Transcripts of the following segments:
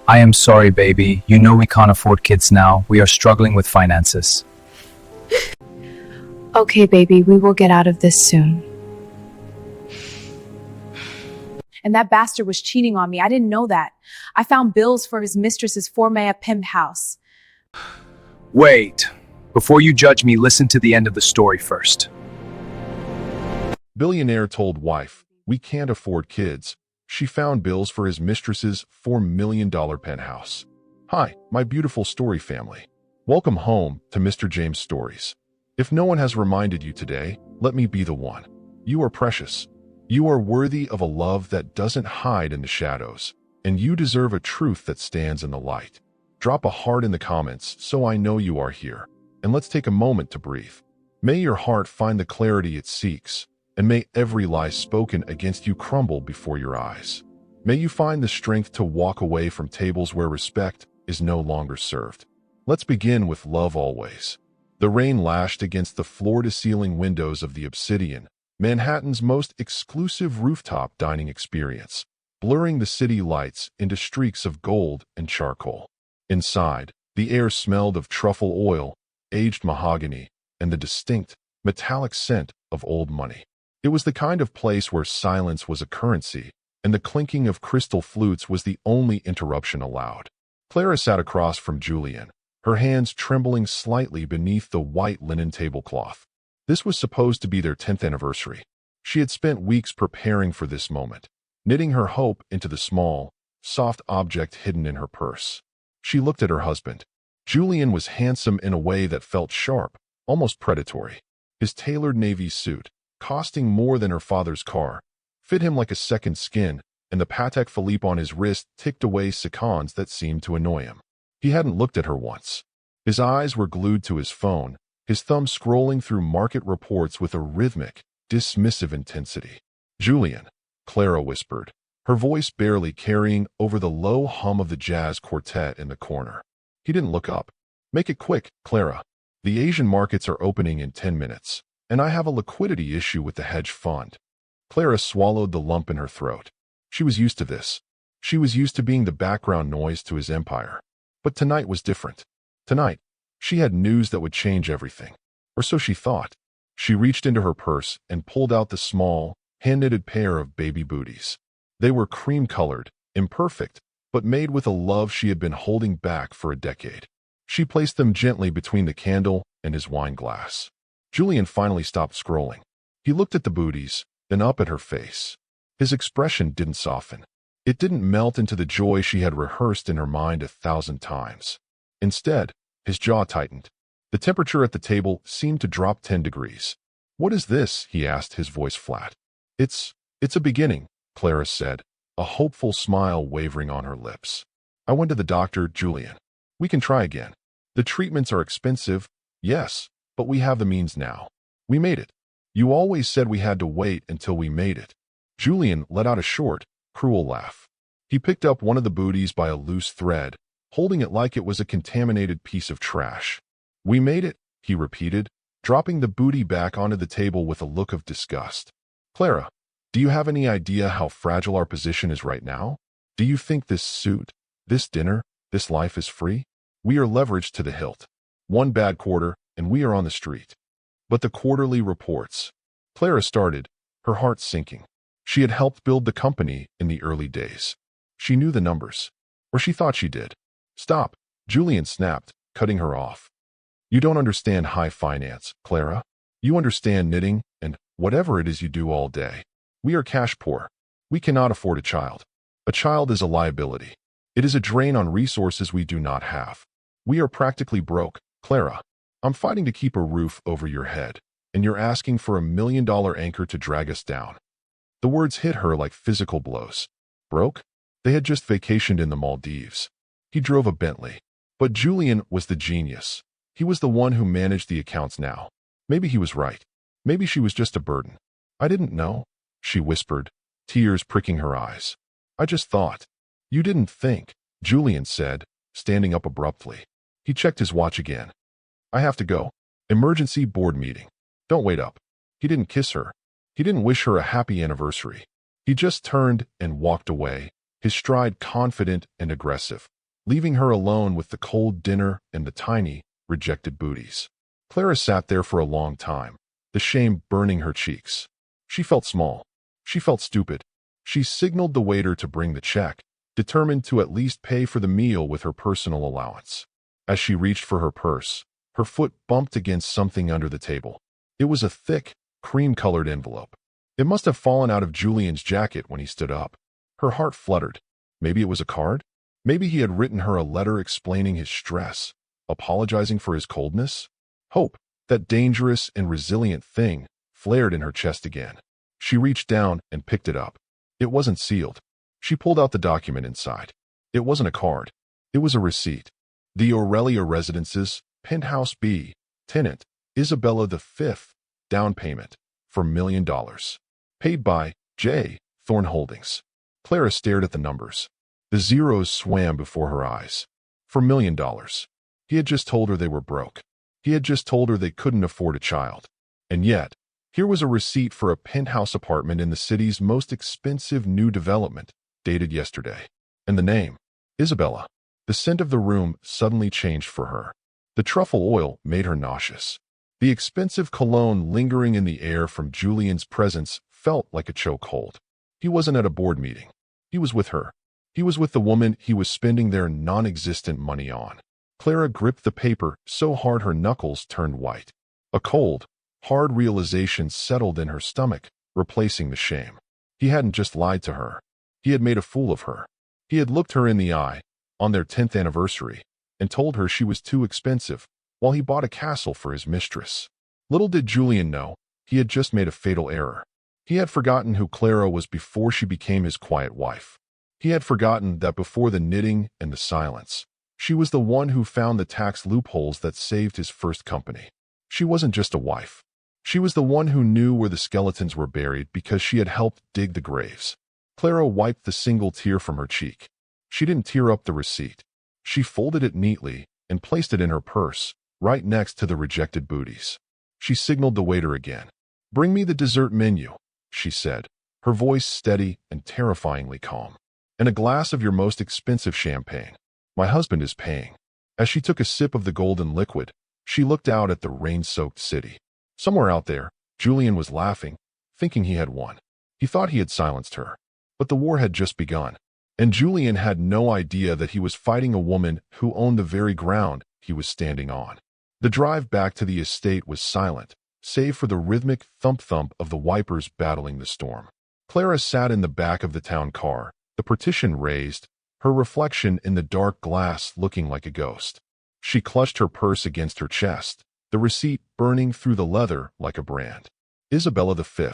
I am sorry, baby. You know we can't afford kids now. We are struggling with finances. Okay, baby, we will get out of this soon. And that bastard was cheating on me. I didn't know that. I found bills for his mistress's Formea Penthouse. Wait. Before you judge me, listen to the end of the story first. Billionaire told wife, "We can't afford kids." She found bills for his mistress's $4 million penthouse. Hi, my beautiful story family. Welcome home to Mr. James Stories. If no one has reminded you today, let me be the one. You are precious. You are worthy of a love that doesn't hide in the shadows, and you deserve a truth that stands in the light. Drop a heart in the comments so I know you are here, and let's take a moment to breathe. May your heart find the clarity it seeks, and may every lie spoken against you crumble before your eyes. May you find the strength to walk away from tables where respect is no longer served. Let's begin with love always. The rain lashed against the floor-to-ceiling windows of the Obsidian, Manhattan's most exclusive rooftop dining experience, blurring the city lights into streaks of gold and charcoal. Inside, the air smelled of truffle oil, aged mahogany, and the distinct, metallic scent of old money. It was the kind of place where silence was a currency, and the clinking of crystal flutes was the only interruption allowed. Clara sat across from Julian, her hands trembling slightly beneath the white linen tablecloth. This was supposed to be their 10th anniversary. She had spent weeks preparing for this moment, knitting her hope into the small, soft object hidden in her purse. She looked at her husband. Julian was handsome in a way that felt sharp, almost predatory. His tailored navy suit, costing more than her father's car, fit him like a second skin, and the Patek Philippe on his wrist ticked away seconds that seemed to annoy him. He hadn't looked at her once. His eyes were glued to his phone, his thumb scrolling through market reports with a rhythmic, dismissive intensity. "Julian," Clara whispered, her voice barely carrying over the low hum of the jazz quartet in the corner. He didn't look up. "Make it quick, Clara. The Asian markets are opening in 10 minutes, and I have a liquidity issue with the hedge fund." Clara swallowed the lump in her throat. She was used to this. She was used to being the background noise to his empire. But tonight was different. Tonight, she had news that would change everything. Or so she thought. She reached into her purse and pulled out the small, hand-knitted pair of baby booties. They were cream-colored, imperfect, but made with a love she had been holding back for a decade. She placed them gently between the candle and his wine glass. Julian finally stopped scrolling. He looked at the booties, then up at her face. His expression didn't soften. It didn't melt into the joy she had rehearsed in her mind 1,000 times. Instead, his jaw tightened. The temperature at the table seemed to drop 10 degrees. "What is this?" he asked, his voice flat. It's a beginning," Clara said, a hopeful smile wavering on her lips. "I went to the doctor, Julian. We can try again. The treatments are expensive, yes, but we have the means now. We made it. You always said we had to wait until we made it." Julian let out a short, cruel laugh. He picked up one of the booties by a loose thread, holding it like it was a contaminated piece of trash. "We made it," he repeated, dropping the booty back onto the table with a look of disgust. "Clara, do you have any idea how fragile our position is right now? Do you think this suit, this dinner, this life is free? We are leveraged to the hilt. One bad quarter, and we are on the street." "But the quarterly reports," Clara started, her heart sinking. She had helped build the company in the early days. She knew the numbers, or she thought she did. "Stop," Julian snapped, cutting her off. "You don't understand high finance, Clara. You understand knitting and whatever it is you do all day. We are cash poor. We cannot afford a child. A child is a liability. It is a drain on resources we do not have. We are practically broke, Clara. I'm fighting to keep a roof over your head, and you're asking for $1 million anchor to drag us down." The words hit her like physical blows. Broke? They had just vacationed in the Maldives. He drove a Bentley. But Julian was the genius. He was the one who managed the accounts now. Maybe he was right. Maybe she was just a burden. "I didn't know," she whispered, tears pricking her eyes. "I just thought." "You didn't think," Julian said, standing up abruptly. He checked his watch again. "I have to go. Emergency board meeting. Don't wait up." He didn't kiss her. He didn't wish her a happy anniversary. He just turned and walked away, his stride confident and aggressive. leaving her alone with the cold dinner and the tiny, rejected booties. Clara sat there for a long time, the shame burning her cheeks. She felt small. She felt stupid. She signaled the waiter to bring the check, determined to at least pay for the meal with her personal allowance. As she reached for her purse, her foot bumped against something under the table. It was a thick, cream-colored envelope. It must have fallen out of Julian's jacket when he stood up. Her heart fluttered. Maybe it was a card? Maybe he had written her a letter explaining his stress, apologizing for his coldness? Hope, that dangerous and resilient thing, flared in her chest again. She reached down and picked it up. It wasn't sealed. She pulled out the document inside. It wasn't a card. It was a receipt. The Aurelia Residences, Penthouse B, tenant, Isabella V, down payment, for $1 million. Paid by J. Thorne Holdings. Clara stared at the numbers. The zeros swam before her eyes. For $1 million. He had just told her they were broke. He had just told her they couldn't afford a child. And yet, here was a receipt for a penthouse apartment in the city's most expensive new development, dated yesterday. And the name, Isabella. The scent of the room suddenly changed for her. The truffle oil made her nauseous. The expensive cologne lingering in the air from Julian's presence felt like a chokehold. He wasn't at a board meeting. He was with her. He was with the woman he was spending their non-existent money on. Clara gripped the paper so hard her knuckles turned white. A cold, hard realization settled in her stomach, replacing the shame. He hadn't just lied to her. He had made a fool of her. He had looked her in the eye, on their 10th anniversary, and told her she was too expensive, while he bought a castle for his mistress. Little did Julian know, he had just made a fatal error. He had forgotten who Clara was before she became his quiet wife. He had forgotten that before the knitting and the silence, she was the one who found the tax loopholes that saved his first company. She wasn't just a wife. She was the one who knew where the skeletons were buried because she had helped dig the graves. Clara wiped the single tear from her cheek. She didn't tear up the receipt. She folded it neatly and placed it in her purse, right next to the rejected booties. She signaled the waiter again. "Bring me the dessert menu," she said, her voice steady and terrifyingly calm. "And a glass of your most expensive champagne. My husband is paying." As she took a sip of the golden liquid, she looked out at the rain-soaked city. Somewhere out there, Julian was laughing, thinking he had won. He thought he had silenced her. But the war had just begun. And Julian had no idea that he was fighting a woman who owned the very ground he was standing on. The drive back to the estate was silent, save for the rhythmic thump-thump of the wipers battling the storm. Clara sat in the back of the town car, the partition raised, her reflection in the dark glass looking like a ghost. She clutched her purse against her chest, the receipt burning through the leather like a brand. Isabella V.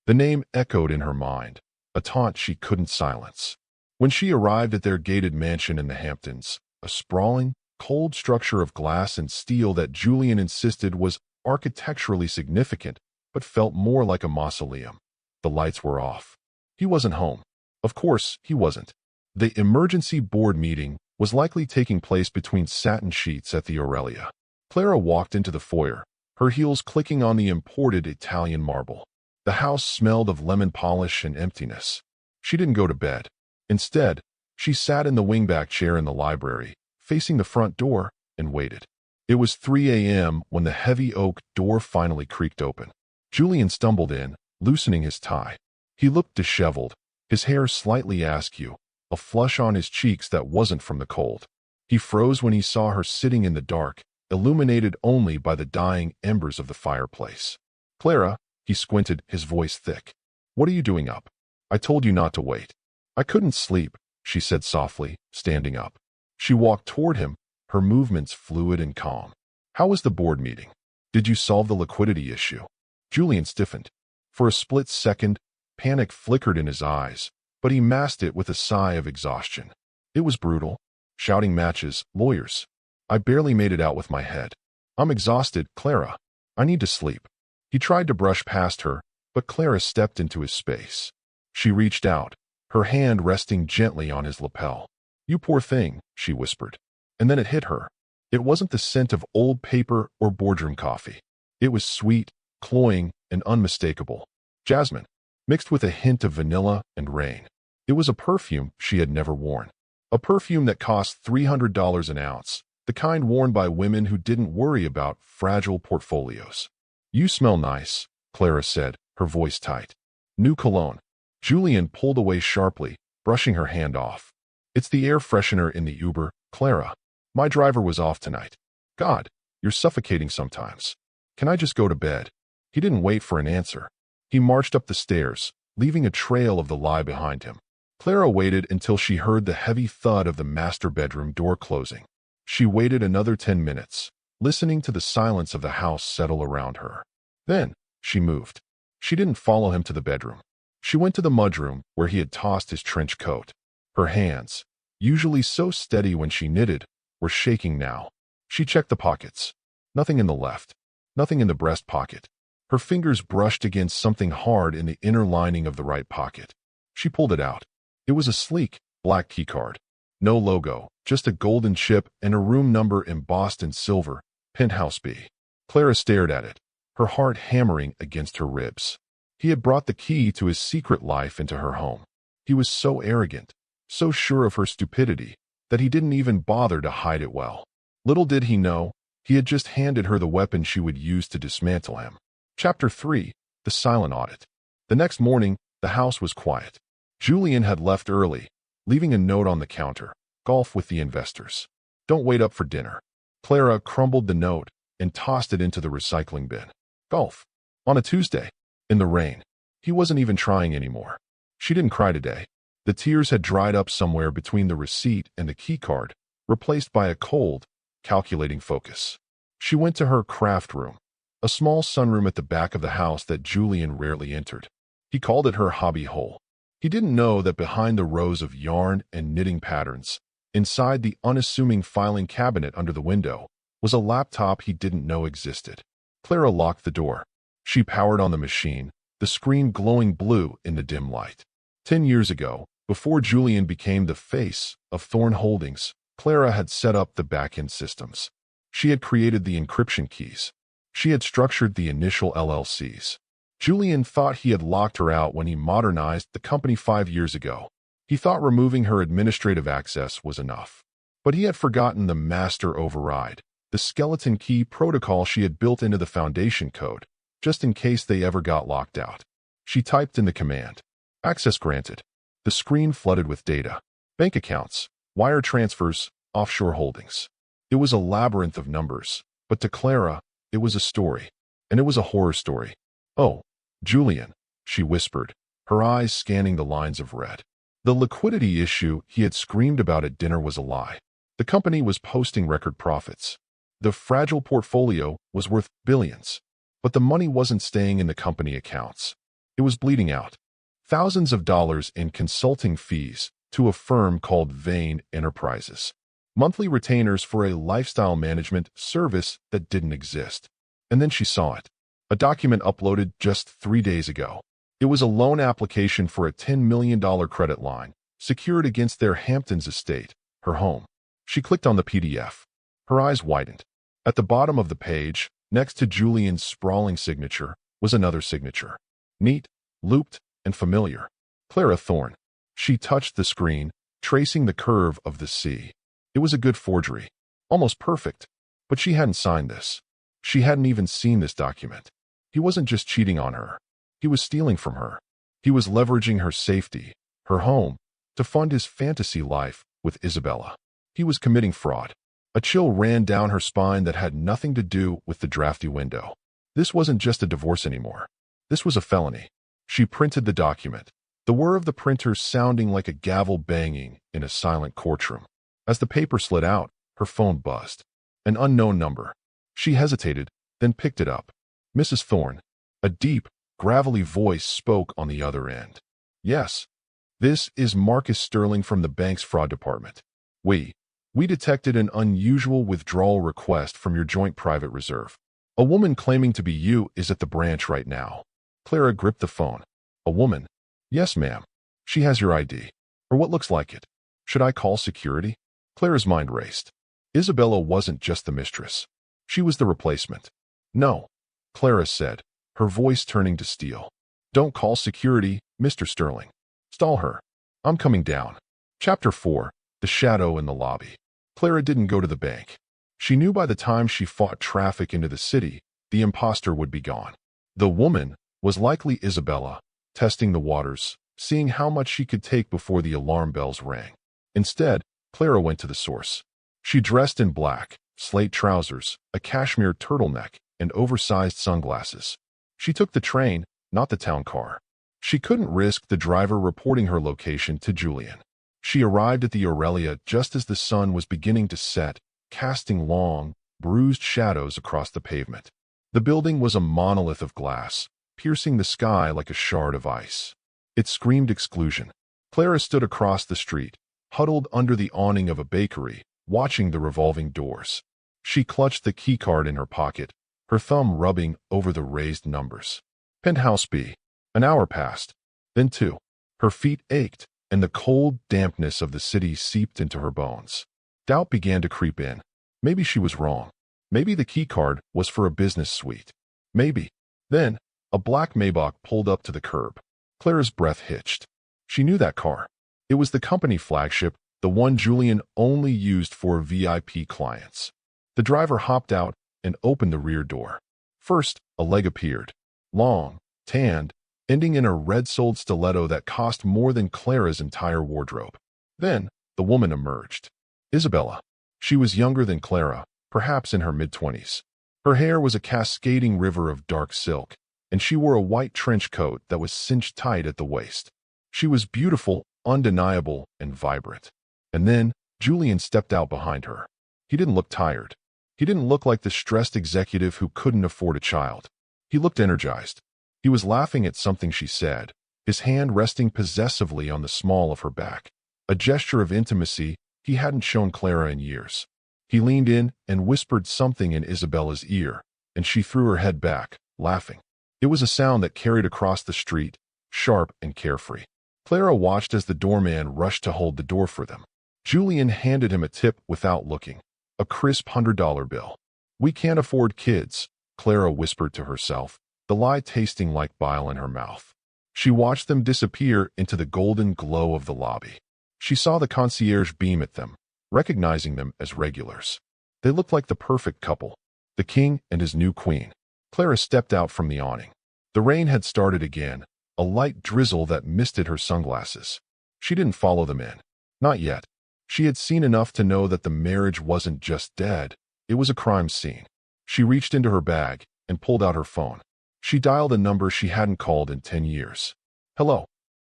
The name echoed in her mind, a taunt she couldn't silence. When she arrived at their gated mansion in the Hamptons, a sprawling, cold structure of glass and steel that Julian insisted was architecturally significant, but felt more like a mausoleum. The lights were off. He wasn't home. Of course, he wasn't. The emergency board meeting was likely taking place between satin sheets at the Aurelia. Clara walked into the foyer, her heels clicking on the imported Italian marble. The house smelled of lemon polish and emptiness. She didn't go to bed. Instead, she sat in the wingback chair in the library, facing the front door, and waited. It was 3 a.m. when the heavy oak door finally creaked open. Julian stumbled in, loosening his tie. He looked disheveled, his hair slightly askew, a flush on his cheeks that wasn't from the cold. He froze when he saw her sitting in the dark, illuminated only by the dying embers of the fireplace. "Clara," he squinted, his voice thick. "What are you doing up? I told you not to wait." "I couldn't sleep," she said softly, standing up. She walked toward him, her movements fluid and calm. "How was the board meeting? Did you solve the liquidity issue?" Julian stiffened. For a split second, panic flickered in his eyes, but he masked it with a sigh of exhaustion. It was brutal. Shouting matches, lawyers. I barely made it out with my head. "I'm exhausted, Clara. I need to sleep." He tried to brush past her, but Clara stepped into his space. She reached out, her hand resting gently on his lapel. "You poor thing," she whispered. And then it hit her. It wasn't the scent of old paper or boardroom coffee. It was sweet, cloying, and unmistakable. Jasmine, mixed with a hint of vanilla and rain. It was a perfume she had never worn. A perfume that cost $300 an ounce, the kind worn by women who didn't worry about fragile portfolios. "You smell nice," Clara said, her voice tight. "New cologne." Julian pulled away sharply, brushing her hand off. "It's the air freshener in the Uber, Clara. My driver was off tonight." "God, you're suffocating sometimes. Can I just go to bed?" He didn't wait for an answer. He marched up the stairs, leaving a trail of the lie behind him. Clara waited until she heard the heavy thud of the master bedroom door closing. She waited another 10 minutes, listening to the silence of the house settle around her. Then, she moved. She didn't follow him to the bedroom. She went to the mudroom where he had tossed his trench coat. Her hands, usually so steady when she knitted, were shaking now. She checked the pockets. Nothing in the left. Nothing in the breast pocket. Her fingers brushed against something hard in the inner lining of the right pocket. She pulled it out. It was a sleek, black keycard. No logo, just a golden chip and a room number embossed in silver, Penthouse B. Clara stared at it, her heart hammering against her ribs. He had brought the key to his secret life into her home. He was so arrogant, so sure of her stupidity, that he didn't even bother to hide it well. Little did he know, he had just handed her the weapon she would use to dismantle him. Chapter 3. The Silent Audit. The next morning, the house was quiet. Julian had left early, leaving a note on the counter. "Golf with the investors. Don't wait up for dinner." Clara crumbled the note and tossed it into the recycling bin. Golf. On a Tuesday. In the rain. He wasn't even trying anymore. She didn't cry today. The tears had dried up somewhere between the receipt and the keycard, replaced by a cold, calculating focus. She went to her craft room, a small sunroom at the back of the house that Julian rarely entered. He called it her hobby hole. He didn't know that behind the rows of yarn and knitting patterns, inside the unassuming filing cabinet under the window, was a laptop he didn't know existed. Clara locked the door. She powered on the machine, the screen glowing blue in the dim light. 10 years ago, before Julian became the face of Thorn Holdings, Clara had set up the back-end systems. She had created the encryption keys. She had structured the initial LLCs. Julian thought he had locked her out when he modernized the company 5 years ago. He thought removing her administrative access was enough. But he had forgotten the master override, the skeleton key protocol she had built into the foundation code, just in case they ever got locked out. She typed in the command. Access granted. The screen flooded with data. Bank accounts, wire transfers, offshore holdings. It was a labyrinth of numbers, but to Clara, it was a story. And it was a horror story. "Oh, Julian," she whispered, her eyes scanning the lines of red. The liquidity issue he had screamed about at dinner was a lie. The company was posting record profits. The fragile portfolio was worth billions. But the money wasn't staying in the company accounts. It was bleeding out. Thousands of dollars in consulting fees to a firm called Vane Enterprises. Monthly retainers for a lifestyle management service that didn't exist. And then she saw it. A document uploaded just 3 days ago. It was a loan application for a $10 million credit line, secured against their Hamptons estate, her home. She clicked on the PDF. Her eyes widened. At the bottom of the page, next to Julian's sprawling signature, was another signature. Neat, looped, and familiar. Clara Thorne. She touched the screen, tracing the curve of the C. It was a good forgery. Almost perfect. But she hadn't signed this. She hadn't even seen this document. He wasn't just cheating on her. He was stealing from her. He was leveraging her safety, her home, to fund his fantasy life with Isabella. He was committing fraud. A chill ran down her spine that had nothing to do with the drafty window. This wasn't just a divorce anymore. This was a felony. She printed the document, the whir of the printer sounding like a gavel banging in a silent courtroom. As the paper slid out, her phone buzzed. An unknown number. She hesitated, then picked it up. Mrs. Thorne. A deep, gravelly voice spoke on the other end. "Yes. This is Marcus Sterling from the bank's fraud department. We detected an unusual withdrawal request from your joint private reserve. A woman claiming to be you is at the branch right now." Clara gripped the phone. "A woman?" "Yes, ma'am. She has your ID. Or what looks like it. Should I call security?" Clara's mind raced. Isabella wasn't just the mistress. She was the replacement. "No," Clara said, her voice turning to steel. "Don't call security, Mr. Sterling. Stall her. I'm coming down." Chapter 4. the shadow in the lobby. Clara didn't go to the bank. She knew by the time she fought traffic into the city, the imposter would be gone. The woman was likely Isabella, testing the waters, seeing how much she could take before the alarm bells rang. Instead, Clara went to the source. She dressed in black, slate trousers, a cashmere turtleneck, and oversized sunglasses. She took the train, not the town car. She couldn't risk the driver reporting her location to Julian. She arrived at the Aurelia just as the sun was beginning to set, casting long, bruised shadows across the pavement. The building was a monolith of glass, piercing the sky like a shard of ice. It screamed exclusion. Clara stood across the street, huddled under the awning of a bakery, watching the revolving doors. She clutched the keycard in her pocket, her thumb rubbing over the raised numbers. Penthouse B. An hour passed, then 2. Her feet ached, and the cold dampness of the city seeped into her bones. Doubt began to creep in. Maybe she was wrong. Maybe the keycard was for a business suite. Maybe. Then, a black Maybach pulled up to the curb. Clara's breath hitched. She knew that car. It was the company flagship, the one Julian only used for VIP clients. The driver hopped out and opened the rear door. First, a leg appeared. Long, tanned, ending in a red-soled stiletto that cost more than Clara's entire wardrobe. Then, the woman emerged. Isabella. She was younger than Clara, perhaps in her mid-20s. Her hair was a cascading river of dark silk, and she wore a white trench coat that was cinched tight at the waist. She was beautiful, undeniable, and vibrant. And then, Julian stepped out behind her. He didn't look tired. He didn't look like the stressed executive who couldn't afford a child. He looked energized. He was laughing at something she said, his hand resting possessively on the small of her back, a gesture of intimacy he hadn't shown Clara in years. He leaned in and whispered something in Isabella's ear, and she threw her head back, laughing. It was a sound that carried across the street, sharp and carefree. Clara watched as the doorman rushed to hold the door for them. Julian handed him a tip without looking, a crisp $100 bill. "We can't afford kids," Clara whispered to herself, the lie tasting like bile in her mouth. She watched them disappear into the golden glow of the lobby. She saw the concierge beam at them, recognizing them as regulars. They looked like the perfect couple, the king and his new queen. Clara stepped out from the awning. The rain had started again, a light drizzle that misted her sunglasses. She didn't follow them in. Not yet. She had seen enough to know that the marriage wasn't just dead, it was a crime scene. She reached into her bag and pulled out her phone. She dialed a number she hadn't called in 10 years. "Hello."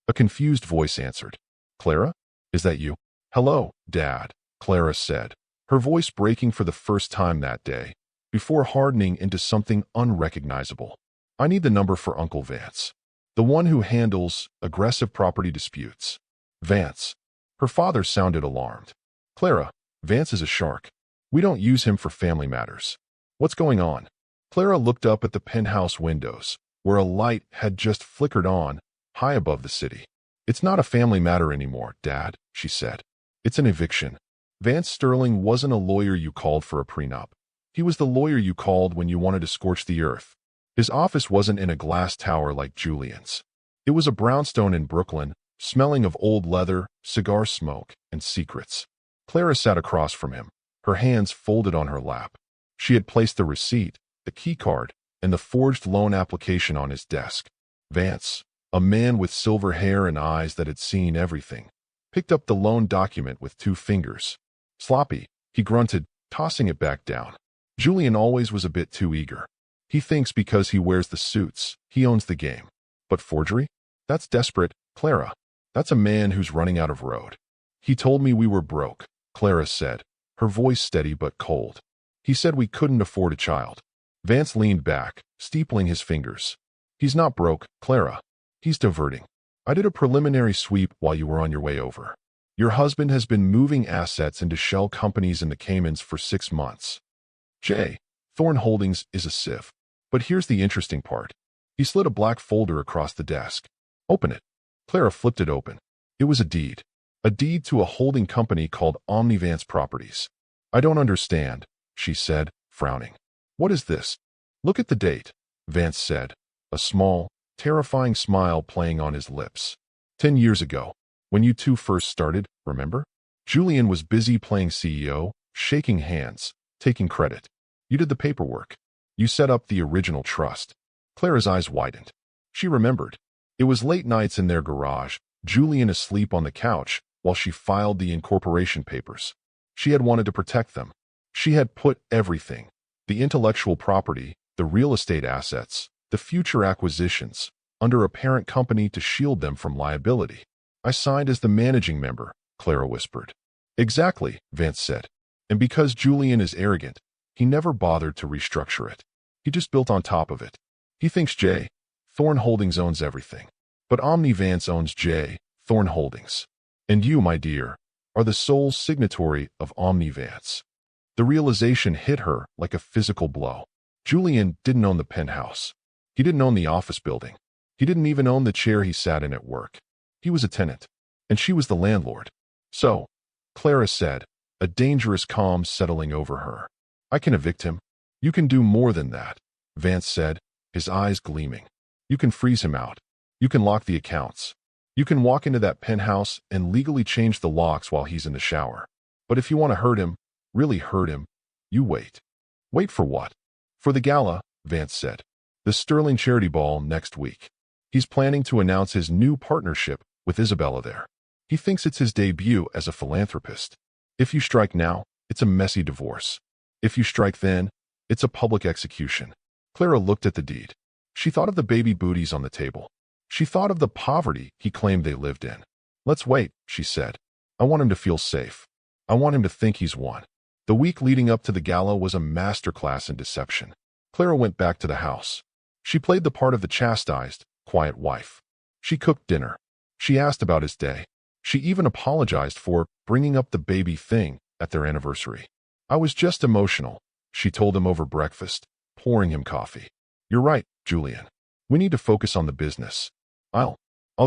A confused voice answered. "Clara? Is that you?" "Hello, Dad," Clara said, her voice breaking for the first time that day, before hardening into something unrecognizable. "I need the number for Uncle Vance. The one who handles aggressive property disputes." "Vance." Her father sounded alarmed. "Clara, Vance is a shark. We don't use him for family matters. What's going on?" Clara looked up at the penthouse windows, where a light had just flickered on, high above the city. "It's not a family matter anymore, Dad," she said. "It's an eviction. Vance Sterling wasn't a lawyer you called for a prenup. He was the lawyer you called when you wanted to scorch the earth. His office wasn't in a glass tower like Julian's. It was a brownstone in Brooklyn, smelling of old leather, cigar smoke, and secrets." Clara sat across from him, her hands folded on her lap. She had placed the receipt, the keycard, and the forged loan application on his desk. Vance, a man with silver hair and eyes that had seen everything, picked up the loan document with 2 fingers. "Sloppy," he grunted, tossing it back down. Julian always was a bit too eager. He thinks because he wears the suits, he owns the game. But forgery? That's desperate, Clara. That's a man who's running out of road. "He told me we were broke," Clara said, her voice steady but cold. "He said we couldn't afford a child." Vance leaned back, steepling his fingers. "He's not broke, Clara. He's diverting. I did a preliminary sweep while you were on your way over. Your husband has been moving assets into shell companies in the Caymans for 6 months. J. Thorn Holdings is a sieve. But here's the interesting part." He slid a black folder across the desk. "Open it." Clara flipped it open. It was a deed. A deed to a holding company called Omnivance Properties. "I don't understand," she said, frowning. "What is this?" "Look at the date," Vance said, a small, terrifying smile playing on his lips. 10 years ago, when you two first started, remember? Julian was busy playing CEO, shaking hands, taking credit. You did the paperwork. You set up the original trust. Clara's eyes widened. She remembered. It was late nights in their garage, Julian asleep on the couch while she filed the incorporation papers. She had wanted to protect them. She had put everything, the intellectual property, the real estate assets, the future acquisitions, under a parent company to shield them from liability. I signed as the managing member, Clara whispered. Exactly, Vance said. And because Julian is arrogant, he never bothered to restructure it. He just built on top of it. He thinks J. Thorne Holdings owns everything. But Omni Vance owns J. Thorne Holdings. And you, my dear, are the sole signatory of Omni Vance. The realization hit her like a physical blow. Julian didn't own the penthouse. He didn't own the office building. He didn't even own the chair he sat in at work. He was a tenant. And she was the landlord. So, Clara said, a dangerous calm settling over her. I can evict him. You can do more than that, Vance said, his eyes gleaming. You can freeze him out. You can lock the accounts. You can walk into that penthouse and legally change the locks while he's in the shower. But if you want to hurt him, really hurt him, you wait. Wait for what? For the gala, Vance said. The Sterling Charity Ball next week. He's planning to announce his new partnership with Isabella there. He thinks it's his debut as a philanthropist. If you strike now, it's a messy divorce. If you strike then, it's a public execution. Clara looked at the deed. She thought of the baby booties on the table. She thought of the poverty he claimed they lived in. Let's wait, she said. I want him to feel safe. I want him to think he's won. The week leading up to the gala was a masterclass in deception. Clara went back to the house. She played the part of the chastised, quiet wife. She cooked dinner. She asked about his day. She even apologized for bringing up the baby thing at their anniversary. I was just emotional, she told him over breakfast, pouring him coffee. You're right, Julian. We need to focus on the business. I'll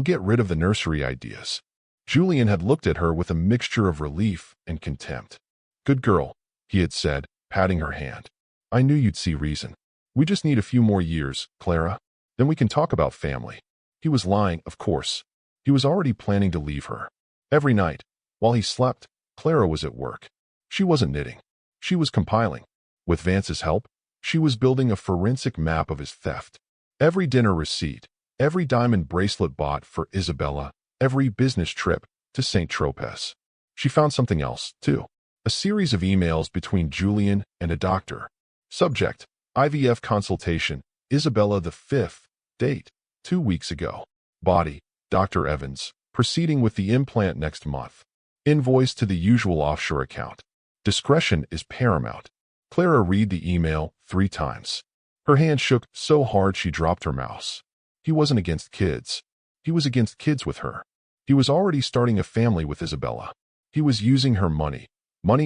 get rid of the nursery ideas. Julian had looked at her with a mixture of relief and contempt. Good girl, he had said, patting her hand. I knew you'd see reason. We just need a few more years, Clara. Then we can talk about family. He was lying, of course. He was already planning to leave her. Every night, while he slept, Clara was at work. She wasn't knitting. She was compiling. With Vance's help, she was building a forensic map of his theft. Every dinner receipt, every diamond bracelet bought for Isabella, every business trip to St. Tropez. She found something else, too. A series of emails between Julian and a doctor. Subject, IVF consultation, Isabella the 5th. Date, 2 weeks ago. Body, Dr. Evans, proceeding with the implant next month. Invoice to the usual offshore account. Discretion is paramount. Clara read the email 3 times. Her hand shook so hard she dropped her mouse. He wasn't against kids. He was against kids with her. He was already starting a family with Isabella. He was using her money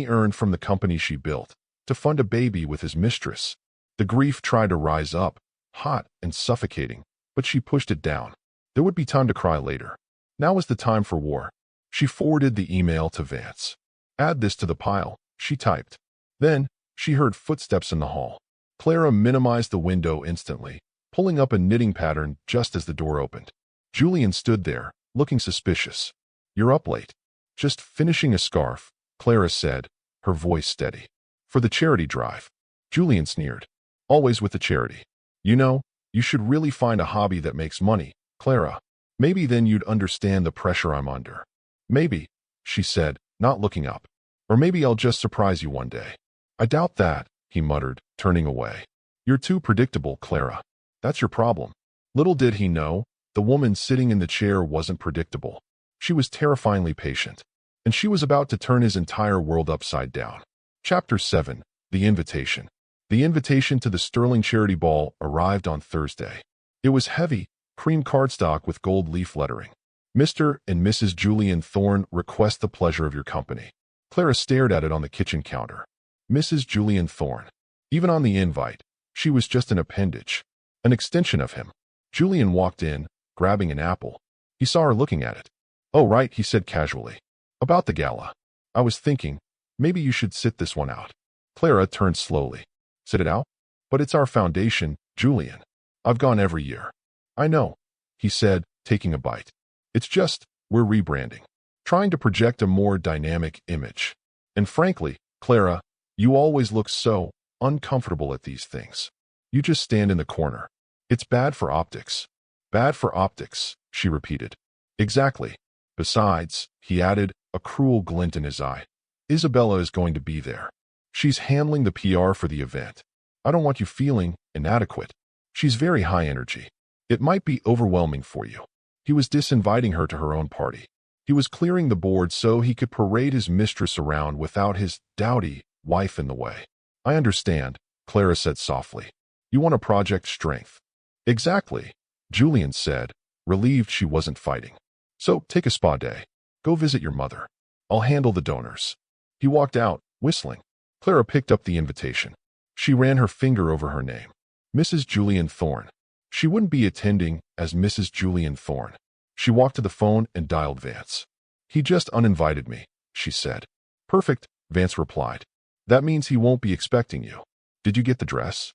earned from the company she built, to fund a baby with his mistress. The grief tried to rise up, hot and suffocating, but she pushed it down. There would be time to cry later. Now was the time for war. She forwarded the email to Vance. Add this to the pile, she typed. Then, she heard footsteps in the hall. Clara minimized the window instantly, pulling up a knitting pattern just as the door opened. Julian stood there, looking suspicious. You're up late. Just finishing a scarf, Clara said, her voice steady. For the charity drive. Julian sneered. Always with the charity. You know, you should really find a hobby that makes money, Clara. Maybe then you'd understand the pressure I'm under. Maybe, she said, not looking up. Or maybe I'll just surprise you one day. I doubt that, he muttered, turning away. You're too predictable, Clara. That's your problem. Little did he know, the woman sitting in the chair wasn't predictable. She was terrifyingly patient. And she was about to turn his entire world upside down. Chapter 7. The Invitation. The invitation to the Sterling Charity Ball arrived on Thursday. It was heavy, cream cardstock with gold leaf lettering. Mr. and Mrs. Julian Thorne request the pleasure of your company. Clara stared at it on the kitchen counter. Mrs. Julian Thorne. Even on the invite, she was just an appendage, an extension of him. Julian walked in, grabbing an apple. He saw her looking at it. Oh, right, he said casually. About the gala. I was thinking, maybe you should sit this one out. Clara turned slowly. Sit it out? But it's our foundation, Julian. I've gone every year. I know, he said, taking a bite. It's just, we're rebranding. trying to project a more dynamic image. And frankly, Clara, you always look so uncomfortable at these things. You just stand in the corner. It's bad for optics. Bad for optics, she repeated. Exactly. Besides, he added, a cruel glint in his eye, Isabella is going to be there. She's handling the PR for the event. I don't want you feeling inadequate. She's very high energy. It might be overwhelming for you. He was disinviting her to her own party. He was clearing the board so he could parade his mistress around without his dowdy wife in the way. I understand, Clara said softly. You want to project strength. Exactly, Julian said, relieved she wasn't fighting. So take a spa day. Go visit your mother. I'll handle the donors. He walked out, whistling. Clara picked up the invitation. She ran her finger over her name. Mrs. Julian Thorne. She wouldn't be attending as Mrs. Julian Thorne. She walked to the phone and dialed Vance. He just uninvited me, she said. Perfect, Vance replied. That means he won't be expecting you. Did you get the dress?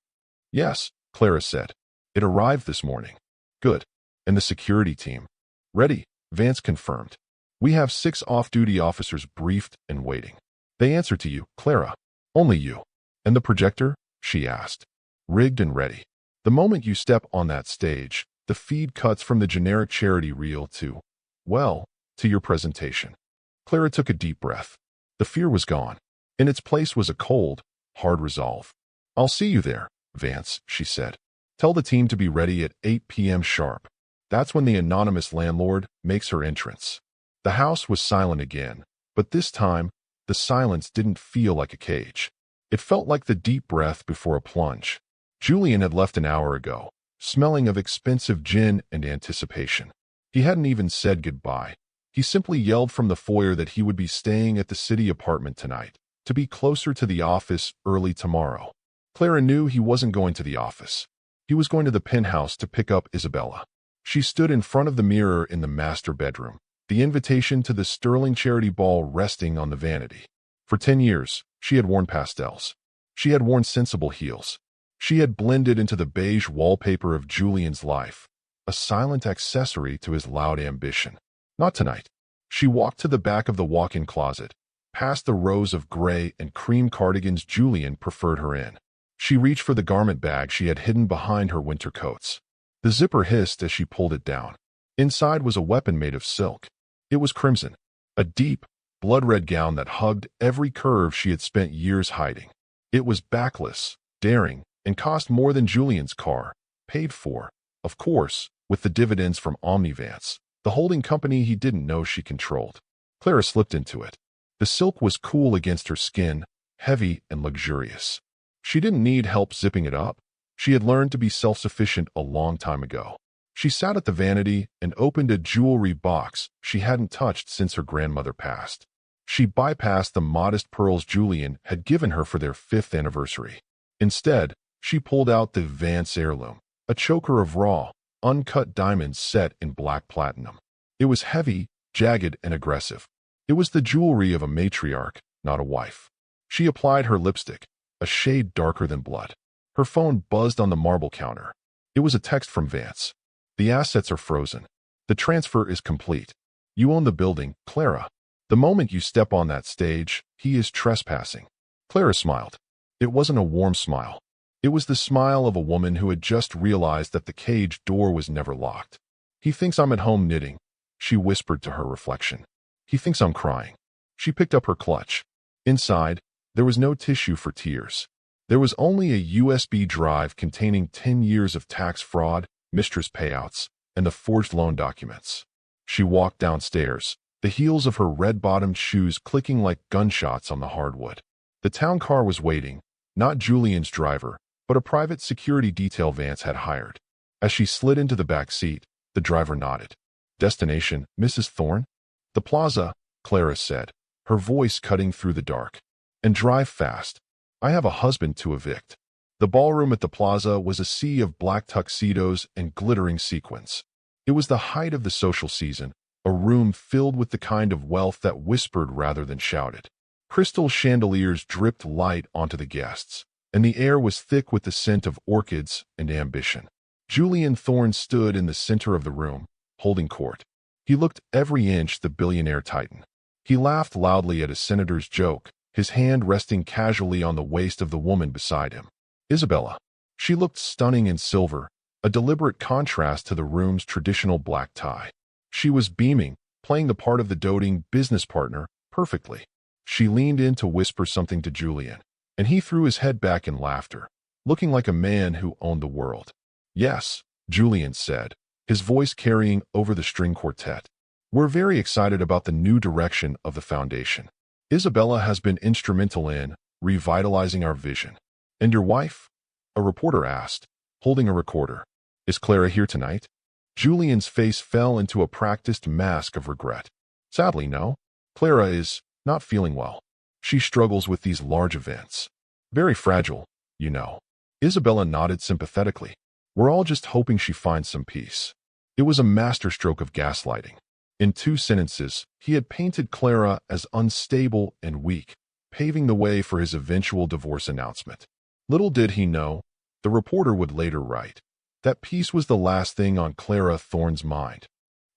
Yes, Clara said. It arrived this morning. Good. And the security team? Ready, Vance confirmed. We have 6 off-duty officers briefed and waiting. They answer to you, Clara. Only you. And the projector? She asked. Rigged and ready. The moment you step on that stage, the feed cuts from the generic charity reel to your presentation. Clara took a deep breath. The fear was gone. In its place was a cold, hard resolve. I'll see you there, Vance, she said. Tell the team to be ready at 8 p.m. sharp. That's when the anonymous landlord makes her entrance. The house was silent again, but this time, the silence didn't feel like a cage. It felt like the deep breath before a plunge. Julian had left an hour ago, smelling of expensive gin and anticipation. He hadn't even said goodbye. He simply yelled from the foyer that he would be staying at the city apartment tonight, to be closer to the office early tomorrow. Clara knew he wasn't going to the office. He was going to the Penthouse to pick up Isabella. She stood in front of the mirror in the master bedroom, the invitation to the Sterling charity ball resting on the vanity. For 10 years, she had worn pastels. She had worn sensible heels. She had blended into the beige wallpaper of Julian's life, a silent accessory to his loud ambition. Not tonight. She walked to the back of the walk-in closet, past the rows of gray and cream cardigans Julian preferred her in. She reached for the garment bag she had hidden behind her winter coats. The zipper hissed as she pulled it down. Inside was a weapon made of silk. It was crimson, a deep, blood-red gown that hugged every curve she had spent years hiding. It was backless, daring, and cost more than Julian's car, paid for, of course, with the dividends from Omnivance, the holding company he didn't know she controlled. Clara slipped into it. The silk was cool against her skin, heavy and luxurious. She didn't need help zipping it up. She had learned to be self-sufficient a long time ago. She sat at the vanity and opened a jewelry box she hadn't touched since her grandmother passed. She bypassed the modest pearls Julian had given her for their 5th anniversary. Instead, she pulled out the Vance heirloom, a choker of raw, uncut diamonds set in black platinum. It was heavy, jagged, and aggressive. It was the jewelry of a matriarch, not a wife. She applied her lipstick, a shade darker than blood. Her phone buzzed on the marble counter. It was a text from Vance. The assets are frozen. The transfer is complete. You own the building, Clara. The moment you step on that stage, he is trespassing. Clara smiled. It wasn't a warm smile. It was the smile of a woman who had just realized that the cage door was never locked. He thinks I'm at home knitting, she whispered to her reflection. He thinks I'm crying. She picked up her clutch. Inside, there was no tissue for tears. There was only a USB drive containing 10 years of tax fraud, Mistress payouts, and the forged loan documents. She walked downstairs, the heels of her red-bottomed shoes clicking like gunshots on the hardwood. The town car was waiting, not Julian's driver, but a private security detail Vance had hired. As she slid into the back seat, the driver nodded. Destination, Mrs. Thorne? The plaza, Clara said, her voice cutting through the dark. And drive fast. I have a husband to evict. The ballroom at the plaza was a sea of black tuxedos and glittering sequins. It was the height of the social season, a room filled with the kind of wealth that whispered rather than shouted. Crystal chandeliers dripped light onto the guests, and the air was thick with the scent of orchids and ambition. Julian Thorne stood in the center of the room, holding court. He looked every inch the billionaire titan. He laughed loudly at his senator's joke, his hand resting casually on the waist of the woman beside him. Isabella. She looked stunning in silver, a deliberate contrast to the room's traditional black tie. She was beaming, playing the part of the doting business partner perfectly. She leaned in to whisper something to Julian, and he threw his head back in laughter, looking like a man who owned the world. Yes, Julian said, his voice carrying over the string quartet. We're very excited about the new direction of the foundation. Isabella has been instrumental in revitalizing our vision. And your wife? A reporter asked, holding a recorder. Is Clara here tonight? Julian's face fell into a practiced mask of regret. Sadly, no. Clara is not feeling well. She struggles with these large events. Very fragile, you know. Isabella nodded sympathetically. We're all just hoping she finds some peace. It was a masterstroke of gaslighting. In 2 sentences, he had painted Clara as unstable and weak, paving the way for his eventual divorce announcement. Little did he know, the reporter would later write, that peace was the last thing on Clara Thorne's mind.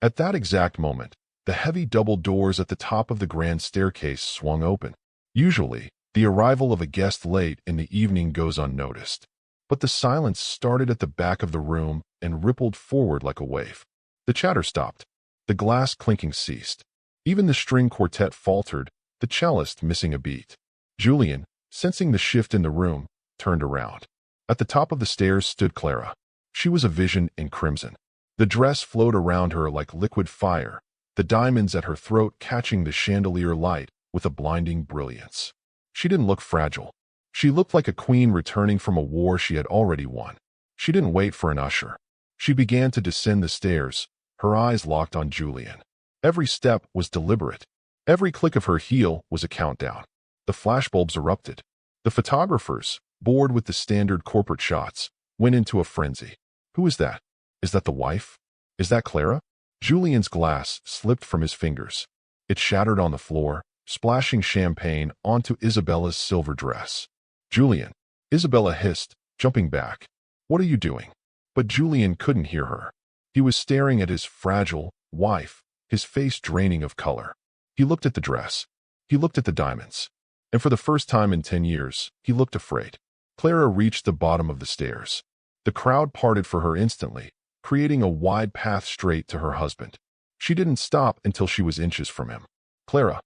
At that exact moment, the heavy double doors at the top of the grand staircase swung open. Usually, the arrival of a guest late in the evening goes unnoticed. But the silence started at the back of the room and rippled forward like a wave. The chatter stopped. The glass clinking ceased. Even the string quartet faltered, the cellist missing a beat. Julian, sensing the shift in the room, turned around. At the top of the stairs stood Clara. She was a vision in crimson. The dress flowed around her like liquid fire, the diamonds at her throat catching the chandelier light with a blinding brilliance. She didn't look fragile. She looked like a queen returning from a war she had already won. She didn't wait for an usher. She began to descend the stairs, her eyes locked on Julian. Every step was deliberate. Every click of her heel was a countdown. The flashbulbs erupted. The photographers, bored with the standard corporate shots, went into a frenzy. Who is that? Is that the wife? Is that Clara? Julian's glass slipped from his fingers. It shattered on the floor, splashing champagne onto Isabella's silver dress. Julian, Isabella hissed, jumping back. What are you doing? But Julian couldn't hear her. He was staring at his fragile wife, his face draining of color. He looked at the dress. He looked at the diamonds. And for the first time in 10 years, he looked afraid. Clara reached the bottom of the stairs. The crowd parted for her instantly, creating a wide path straight to her husband. She didn't stop until she was inches from him. Clara.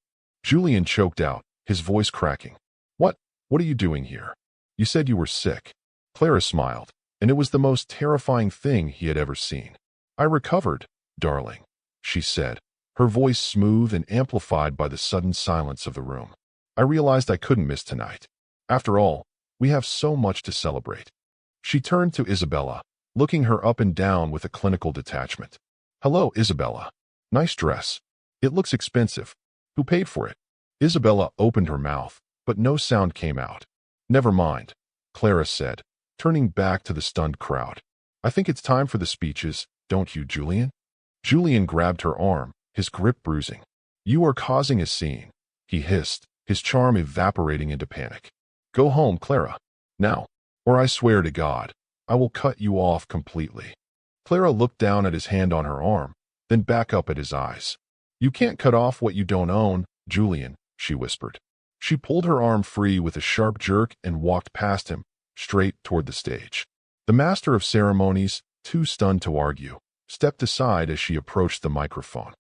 Julian choked out, his voice cracking. What are you doing here? You said you were sick. Clara smiled, and it was the most terrifying thing he had ever seen. I recovered, darling, she said, her voice smooth and amplified by the sudden silence of the room. I realized I couldn't miss tonight. After all, we have so much to celebrate. She turned to Isabella, looking her up and down with a clinical detachment. Hello, Isabella. Nice dress. It looks expensive. Who paid for it? Isabella opened her mouth, but no sound came out. Never mind, Clara said, turning back to the stunned crowd. I think it's time for the speeches, don't you, Julian? Julian grabbed her arm, his grip bruising. You are causing a scene, he hissed, his charm evaporating into panic. Go home, Clara. Now, or I swear to God, I will cut you off completely. Clara looked down at his hand on her arm, then back up at his eyes. You can't cut off what you don't own, Julian, she whispered. She pulled her arm free with a sharp jerk and walked past him, straight toward the stage. The master of ceremonies, too stunned to argue, stepped aside as she approached the microphone.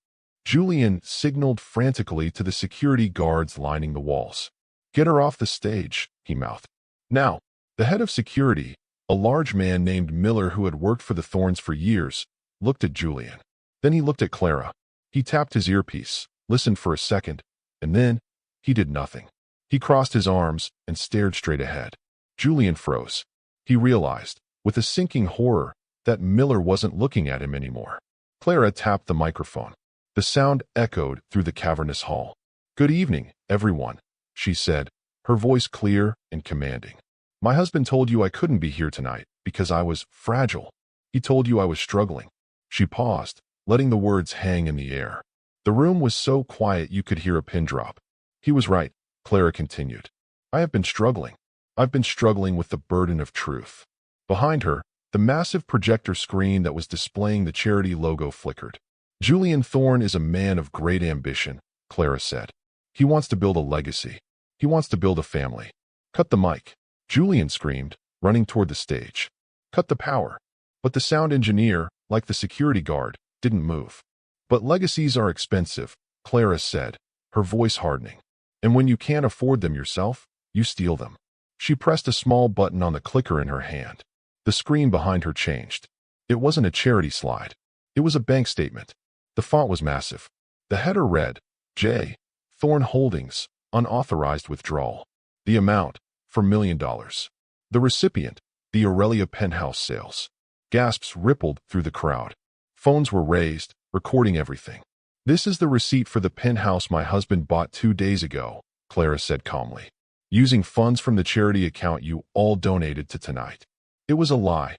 Julian signaled frantically to the security guards lining the walls. Get her off the stage, he mouthed. Now, the head of security, a large man named Miller who had worked for the Thorns for years, looked at Julian. Then he looked at Clara. He tapped his earpiece, listened for a second, and then he did nothing. He crossed his arms and stared straight ahead. Julian froze. He realized, with a sinking horror, that Miller wasn't looking at him anymore. Clara tapped the microphone. The sound echoed through the cavernous hall. Good evening, everyone, she said, her voice clear and commanding. My husband told you I couldn't be here tonight because I was fragile. He told you I was struggling. She paused, letting the words hang in the air. The room was so quiet you could hear a pin drop. He was right, Clara continued. I have been struggling. I've been struggling with the burden of truth. Behind her, the massive projector screen that was displaying the charity logo flickered. Julian Thorne is a man of great ambition, Clara said. He wants to build a legacy. He wants to build a family. Cut the mic. Julian screamed, running toward the stage. Cut the power. But the sound engineer, like the security guard, didn't move. But legacies are expensive, Clara said, her voice hardening. And when you can't afford them yourself, you steal them. She pressed a small button on the clicker in her hand. The screen behind her changed. It wasn't a charity slide. It was a bank statement. The font was massive. The header read, J. Thorne Holdings, unauthorized withdrawal. The amount, $4 million. The recipient, the Aurelia Penthouse sales. Gasps rippled through the crowd. Phones were raised, recording everything. This is the receipt for the penthouse my husband bought 2 days ago, Clara said calmly, using funds from the charity account you all donated to tonight. It was a lie.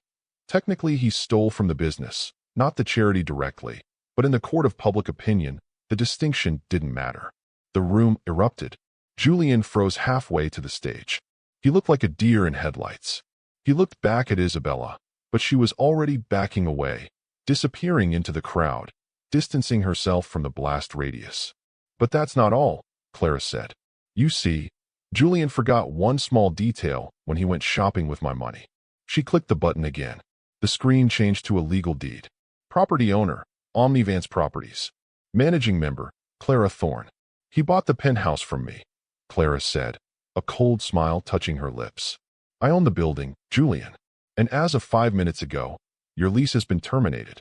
Technically, he stole from the business, not the charity directly, but in the court of public opinion, the distinction didn't matter. The room erupted. Julian froze halfway to the stage. He looked like a deer in headlights. He looked back at Isabella, but she was already backing away, disappearing into the crowd, distancing herself from the blast radius. But that's not all, Clara said. You see, Julian forgot one small detail when he went shopping with my money. She clicked the button again. The screen changed to a legal deed. Property owner, Omnivance Properties. Managing member, Clara Thorne. He bought the penthouse from me, Clara said, a cold smile touching her lips. I own the building, Julian. And as of 5 minutes ago, your lease has been terminated.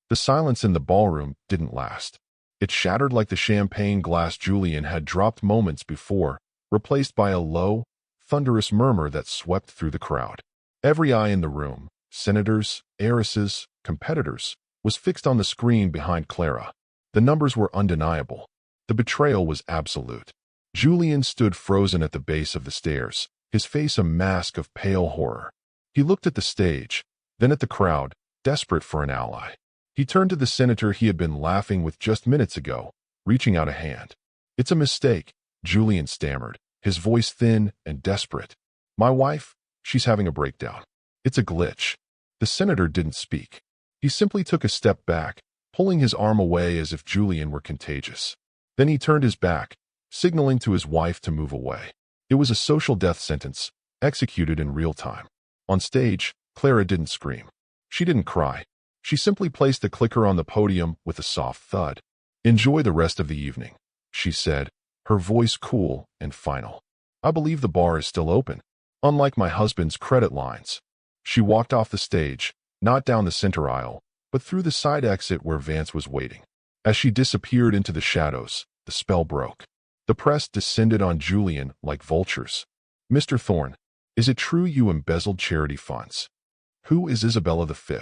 The silence in the ballroom didn't last. It shattered like the champagne glass Julian had dropped moments before, replaced by a low, thunderous murmur that swept through the crowd. Every eye in the room, senators, heiresses, competitors, was fixed on the screen behind Clara. The numbers were undeniable. The betrayal was absolute. Julian stood frozen at the base of the stairs, his face a mask of pale horror. He looked at the stage, then at the crowd, desperate for an ally. He turned to the senator he had been laughing with just minutes ago, reaching out a hand. It's a mistake, Julian stammered, his voice thin and desperate. My wife, she's having a breakdown. It's a glitch. The senator didn't speak. He simply took a step back, pulling his arm away as if Julian were contagious. Then he turned his back, signaling to his wife to move away. It was a social death sentence, executed in real time. On stage, Clara didn't scream. She didn't cry. She simply placed the clicker on the podium with a soft thud. Enjoy the rest of the evening, she said, her voice cool and final. I believe the bar is still open, unlike my husband's credit lines. She walked off the stage, not down the center aisle, but through the side exit where Vance was waiting. As she disappeared into the shadows, the spell broke. The press descended on Julian like vultures. Mr. Thorne, is it true you embezzled charity funds? Who is Isabella V?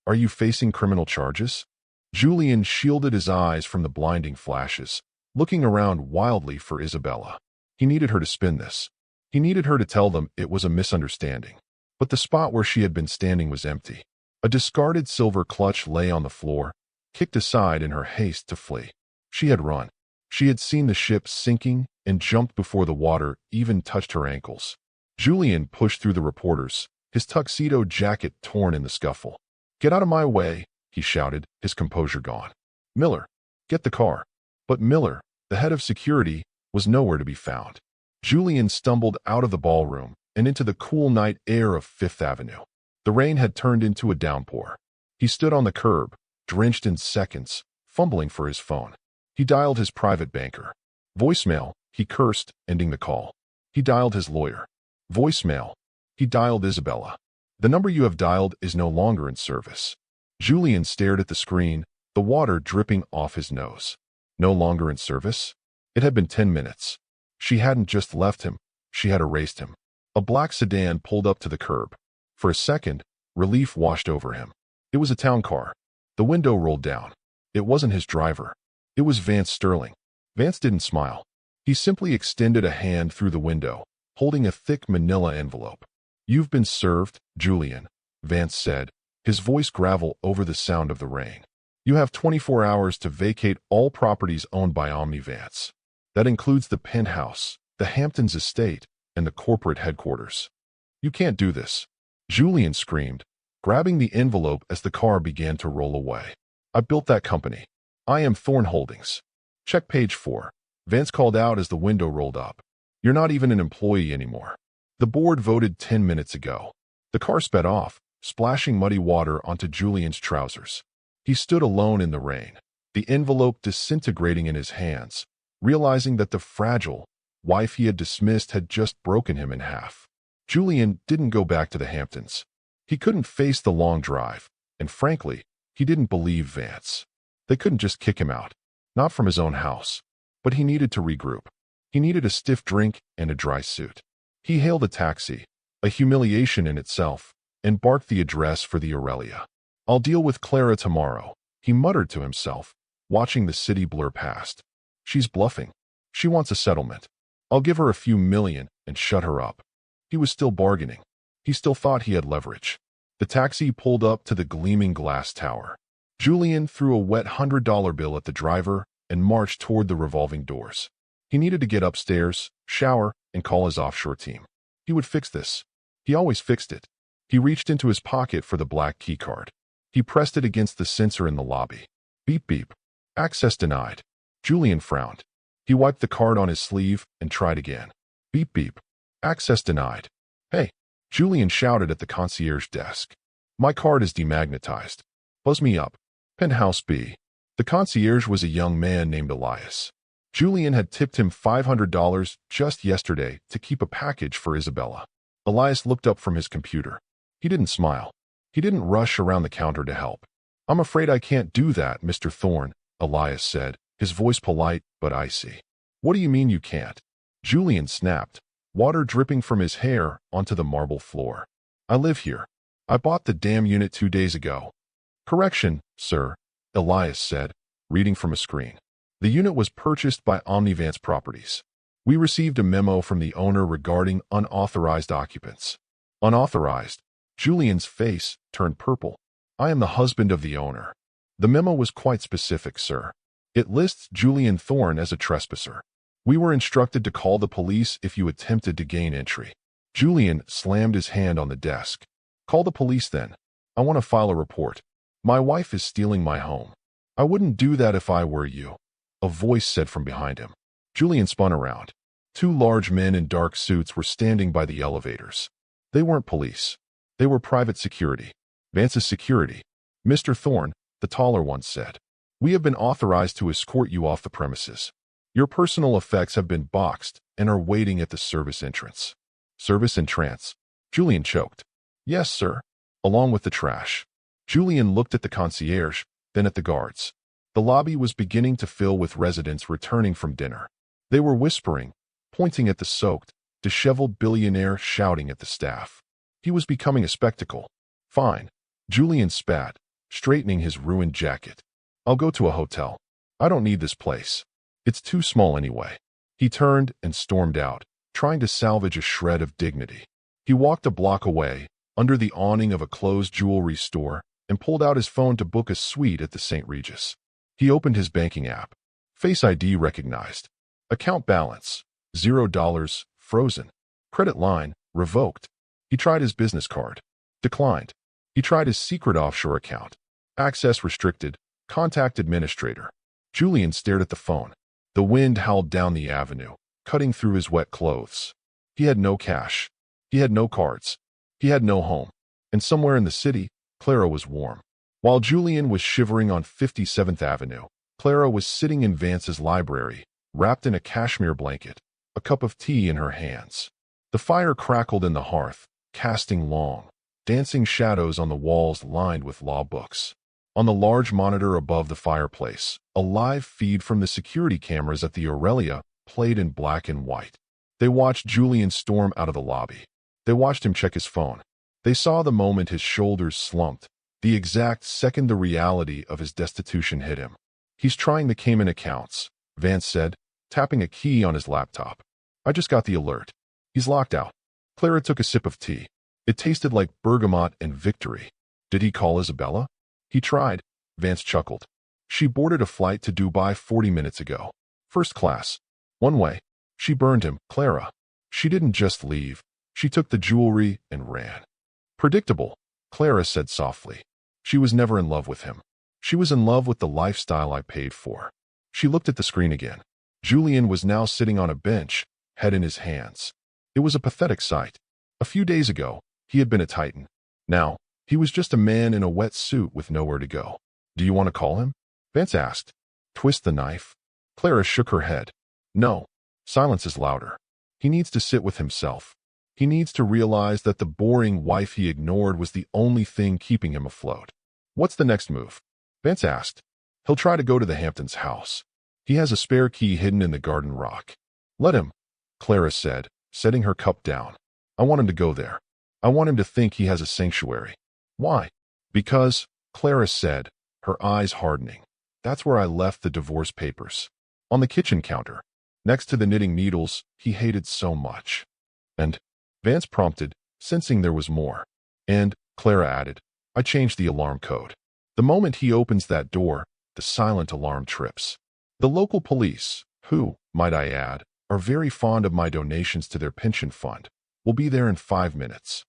Are you facing criminal charges? Julian shielded his eyes from the blinding flashes, looking around wildly for Isabella. He needed her to spin this. He needed her to tell them it was a misunderstanding. But the spot where she had been standing was empty. A discarded silver clutch lay on the floor, kicked aside in her haste to flee. She had run. She had seen the ship sinking and jumped before the water even touched her ankles. Julian pushed through the reporters, his tuxedo jacket torn in the scuffle. Get out of my way, he shouted, his composure gone. Miller, get the car. But Miller, the head of security, was nowhere to be found. Julian stumbled out of the ballroom and into the cool night air of Fifth Avenue. The rain had turned into a downpour. He stood on the curb, drenched in seconds, fumbling for his phone. He dialed his private banker. Voicemail, he cursed, ending the call. He dialed his lawyer. Voicemail. He dialed Isabella. The number you have dialed is no longer in service. Julian stared at the screen, the water dripping off his nose. No longer in service? It had been 10 minutes. She hadn't just left him, she had erased him. A black sedan pulled up to the curb. For a second, relief washed over him. It was a town car. The window rolled down. It wasn't his driver. It was Vance Sterling. Vance didn't smile. He simply extended a hand through the window, holding a thick manila envelope. You've been served, Julian, Vance said, his voice gravel over the sound of the rain. You have 24 hours to vacate all properties owned by Omnivance. That includes the penthouse, the Hamptons estate, and the corporate headquarters. You can't do this, Julian screamed, grabbing the envelope as the car began to roll away. I built that company. I am Thorn Holdings. Check page 4. Vance called out as the window rolled up. You're not even an employee anymore. The board voted 10 minutes ago. The car sped off, splashing muddy water onto Julian's trousers. He stood alone in the rain, the envelope disintegrating in his hands, realizing that the fragile wife he had dismissed had just broken him in half. Julian didn't go back to the Hamptons. He couldn't face the long drive, and frankly, he didn't believe Vance. They couldn't just kick him out, not from his own house. But he needed to regroup. He needed a stiff drink and a dry suit. He hailed a taxi, a humiliation in itself, and barked the address for the Aurelia. I'll deal with Clara tomorrow, he muttered to himself, watching the city blur past. She's bluffing. She wants a settlement. I'll give her a few million and shut her up. He was still bargaining. He still thought he had leverage. The taxi pulled up to the gleaming glass tower. Julian threw a wet $100 bill at the driver and marched toward the revolving doors. He needed to get upstairs, shower, and call his offshore team. He would fix this. He always fixed it. He reached into his pocket for the black keycard. He pressed it against the sensor in the lobby. Beep beep. Access denied. Julian frowned. He wiped the card on his sleeve and tried again. Beep beep. Access denied. Hey, Julian shouted at the concierge desk. My card is demagnetized. Buzz me up. Penthouse B. The concierge was a young man named Elias. Julian had tipped him $500 just yesterday to keep a package for Isabella. Elias looked up from his computer. He didn't smile. He didn't rush around the counter to help. I'm afraid I can't do that, Mr. Thorne, Elias said, his voice polite but icy. What do you mean you can't? Julian snapped, water dripping from his hair onto the marble floor. I live here. I bought the damn unit 2 days ago. Correction, sir, Elias said, reading from a screen. The unit was purchased by Omnivance Properties. We received a memo from the owner regarding unauthorized occupants. Unauthorized? Julian's face turned purple. I am the husband of the owner. The memo was quite specific, sir. It lists Julian Thorne as a trespasser. We were instructed to call the police if you attempted to gain entry. Julian slammed his hand on the desk. Call the police then. I want to file a report. My wife is stealing my home. I wouldn't do that if I were you, a voice said from behind him. Julian spun around. 2 large men in dark suits were standing by the elevators. They weren't police. They were private security. Vance's security. Mr. Thorne, the taller one said. We have been authorized to escort you off the premises. Your personal effects have been boxed and are waiting at the service entrance. Service entrance. Julian choked. Yes, sir. Along with the trash. Julian looked at the concierge, then at the guards. The lobby was beginning to fill with residents returning from dinner. They were whispering, pointing at the soaked, disheveled billionaire shouting at the staff. He was becoming a spectacle. Fine. Julian spat, straightening his ruined jacket. I'll go to a hotel. I don't need this place. It's too small anyway. He turned and stormed out, trying to salvage a shred of dignity. He walked a block away, under the awning of a closed jewelry store, and pulled out his phone to book a suite at the St. Regis. He opened his banking app. Face ID recognized. Account balance, $0, frozen. Credit line, revoked. He tried his business card. Declined. He tried his secret offshore account. Access restricted. Contact administrator. Julian stared at the phone. The wind howled down the avenue, cutting through his wet clothes. He had no cash. He had no cards. He had no home. And somewhere in the city, Clara was warm. While Julian was shivering on 57th Avenue, Clara was sitting in Vance's library, wrapped in a cashmere blanket, a cup of tea in her hands. The fire crackled in the hearth, casting long, dancing shadows on the walls lined with law books. On the large monitor above the fireplace, a live feed from the security cameras at the Aurelia played in black and white. They watched Julian storm out of the lobby. They watched him check his phone. They saw the moment his shoulders slumped, the exact second the reality of his destitution hit him. He's trying the Cayman accounts, Vance said, tapping a key on his laptop. I just got the alert. He's locked out. Clara took a sip of tea. It tasted like bergamot and victory. Did he call Isabella? He tried, Vance chuckled. She boarded a flight to Dubai 40 minutes ago. First class. One way. She burned him, Clara. She didn't just leave. She took the jewelry and ran. Predictable, Clara said softly. She was never in love with him. She was in love with the lifestyle I paid for. She looked at the screen again. Julian was now sitting on a bench, head in his hands. It was a pathetic sight. A few days ago, he had been a titan. Now, he was just a man in a wet suit with nowhere to go. Do you want to call him? Vance asked. Twist the knife? Clara shook her head. No. Silence is louder. He needs to sit with himself. He needs to realize that the boring wife he ignored was the only thing keeping him afloat. What's the next move? Vance asked. He'll try to go to the Hamptons' house. He has a spare key hidden in the garden rock. Let him, Clara said, setting her cup down. I want him to go there. I want him to think he has a sanctuary. Why? Because, Clara said, her eyes hardening. That's where I left the divorce papers. On the kitchen counter, next to the knitting needles he hated so much. And, Vance prompted, sensing there was more. And, Clara added, I changed the alarm code. The moment he opens that door, the silent alarm trips. The local police, who, might I add, are very fond of my donations to their pension fund, will be there in 5 minutes.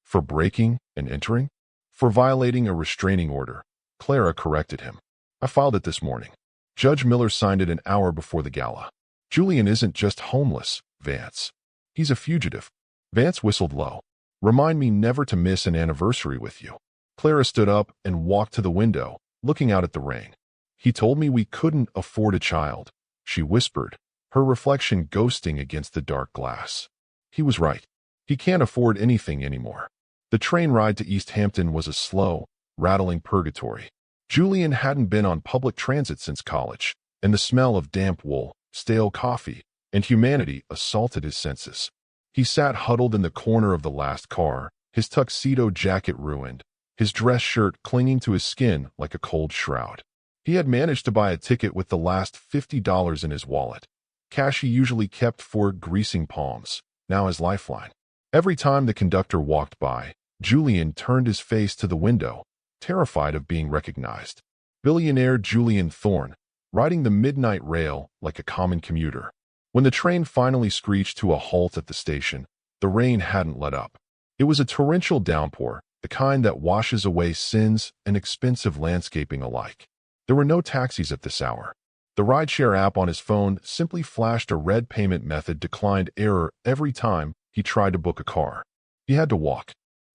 For breaking and entering? For violating a restraining order, Clara corrected him. I filed it this morning. Judge Miller signed it an hour before the gala. Julian isn't just homeless, Vance. He's a fugitive. Vance whistled low. Remind me never to miss an anniversary with you. Clara stood up and walked to the window, looking out at the rain. He told me we couldn't afford a child, she whispered, her reflection ghosting against the dark glass. He was right. He can't afford anything anymore. The train ride to East Hampton was a slow, rattling purgatory. Julian hadn't been on public transit since college, and the smell of damp wool, stale coffee, and humanity assaulted his senses. He sat huddled in the corner of the last car, his tuxedo jacket ruined, his dress shirt clinging to his skin like a cold shroud. He had managed to buy a ticket with the last $50 in his wallet, cash he usually kept for greasing palms, now his lifeline. Every time the conductor walked by, Julian turned his face to the window, terrified of being recognized. Billionaire Julian Thorne, riding the midnight rail like a common commuter. When the train finally screeched to a halt at the station, the rain hadn't let up. It was a torrential downpour, the kind that washes away sins and expensive landscaping alike. There were no taxis at this hour. The rideshare app on his phone simply flashed a red payment method declined error every time he tried to book a car. He had to walk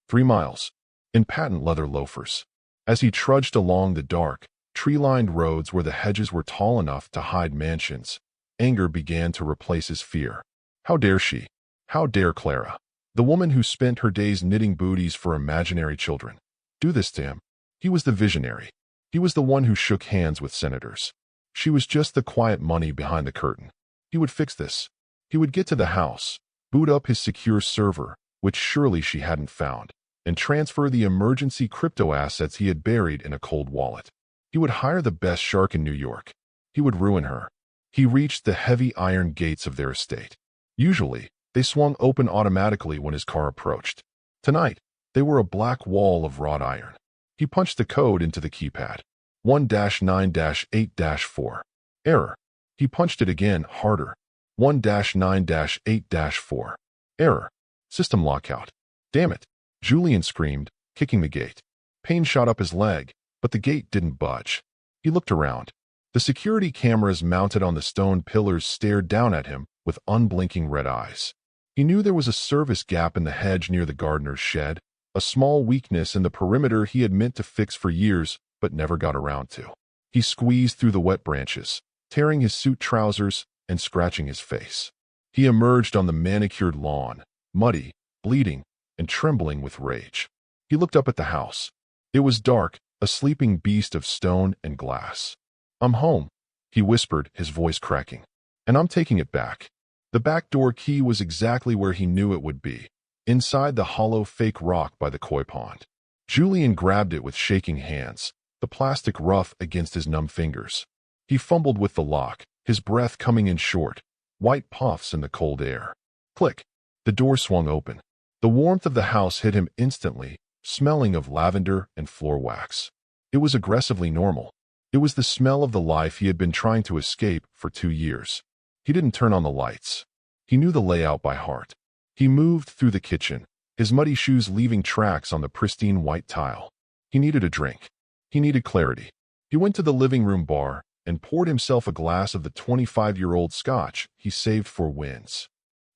3 miles in patent leather loafers. As he trudged along the dark, tree-lined roads where the hedges were tall enough to hide mansions, anger began to replace his fear. How dare she? How dare Clara, the woman who spent her days knitting booties for imaginary children, do this to him? He was the visionary. He was the one who shook hands with senators. She was just the quiet money behind the curtain. He would fix this. He would get to the house, boot up his secure server, which surely she hadn't found, and transfer the emergency crypto assets he had buried in a cold wallet. He would hire the best shark in New York. He would ruin her. He reached the heavy iron gates of their estate. Usually, they swung open automatically when his car approached. Tonight, they were a black wall of wrought iron. He punched the code into the keypad. 1-9-8-4. Error. He punched it again, harder. 1-9-8-4. Error. System lockout. Damn it. Julian screamed, kicking the gate. Pain shot up his leg, but the gate didn't budge. He looked around. The security cameras mounted on the stone pillars stared down at him with unblinking red eyes. He knew there was a service gap in the hedge near the gardener's shed, a small weakness in the perimeter he had meant to fix for years but never got around to. He squeezed through the wet branches, tearing his suit trousers and scratching his face. He emerged on the manicured lawn, muddy, bleeding, and trembling with rage. He looked up at the house. It was dark, a sleeping beast of stone and glass. I'm home, he whispered, his voice cracking. And I'm taking it back. The back door key was exactly where he knew it would be, inside the hollow fake rock by the koi pond. Julian grabbed it with shaking hands, the plastic rough against his numb fingers. He fumbled with the lock, his breath coming in short, white puffs in the cold air. Click. The door swung open. The warmth of the house hit him instantly, smelling of lavender and floor wax. It was aggressively normal. It was the smell of the life he had been trying to escape for 2 years. He didn't turn on the lights. He knew the layout by heart. He moved through the kitchen, his muddy shoes leaving tracks on the pristine white tile. He needed a drink. He needed clarity. He He went to the living room bar and poured himself a glass of the 25-year-old scotch he saved for wins.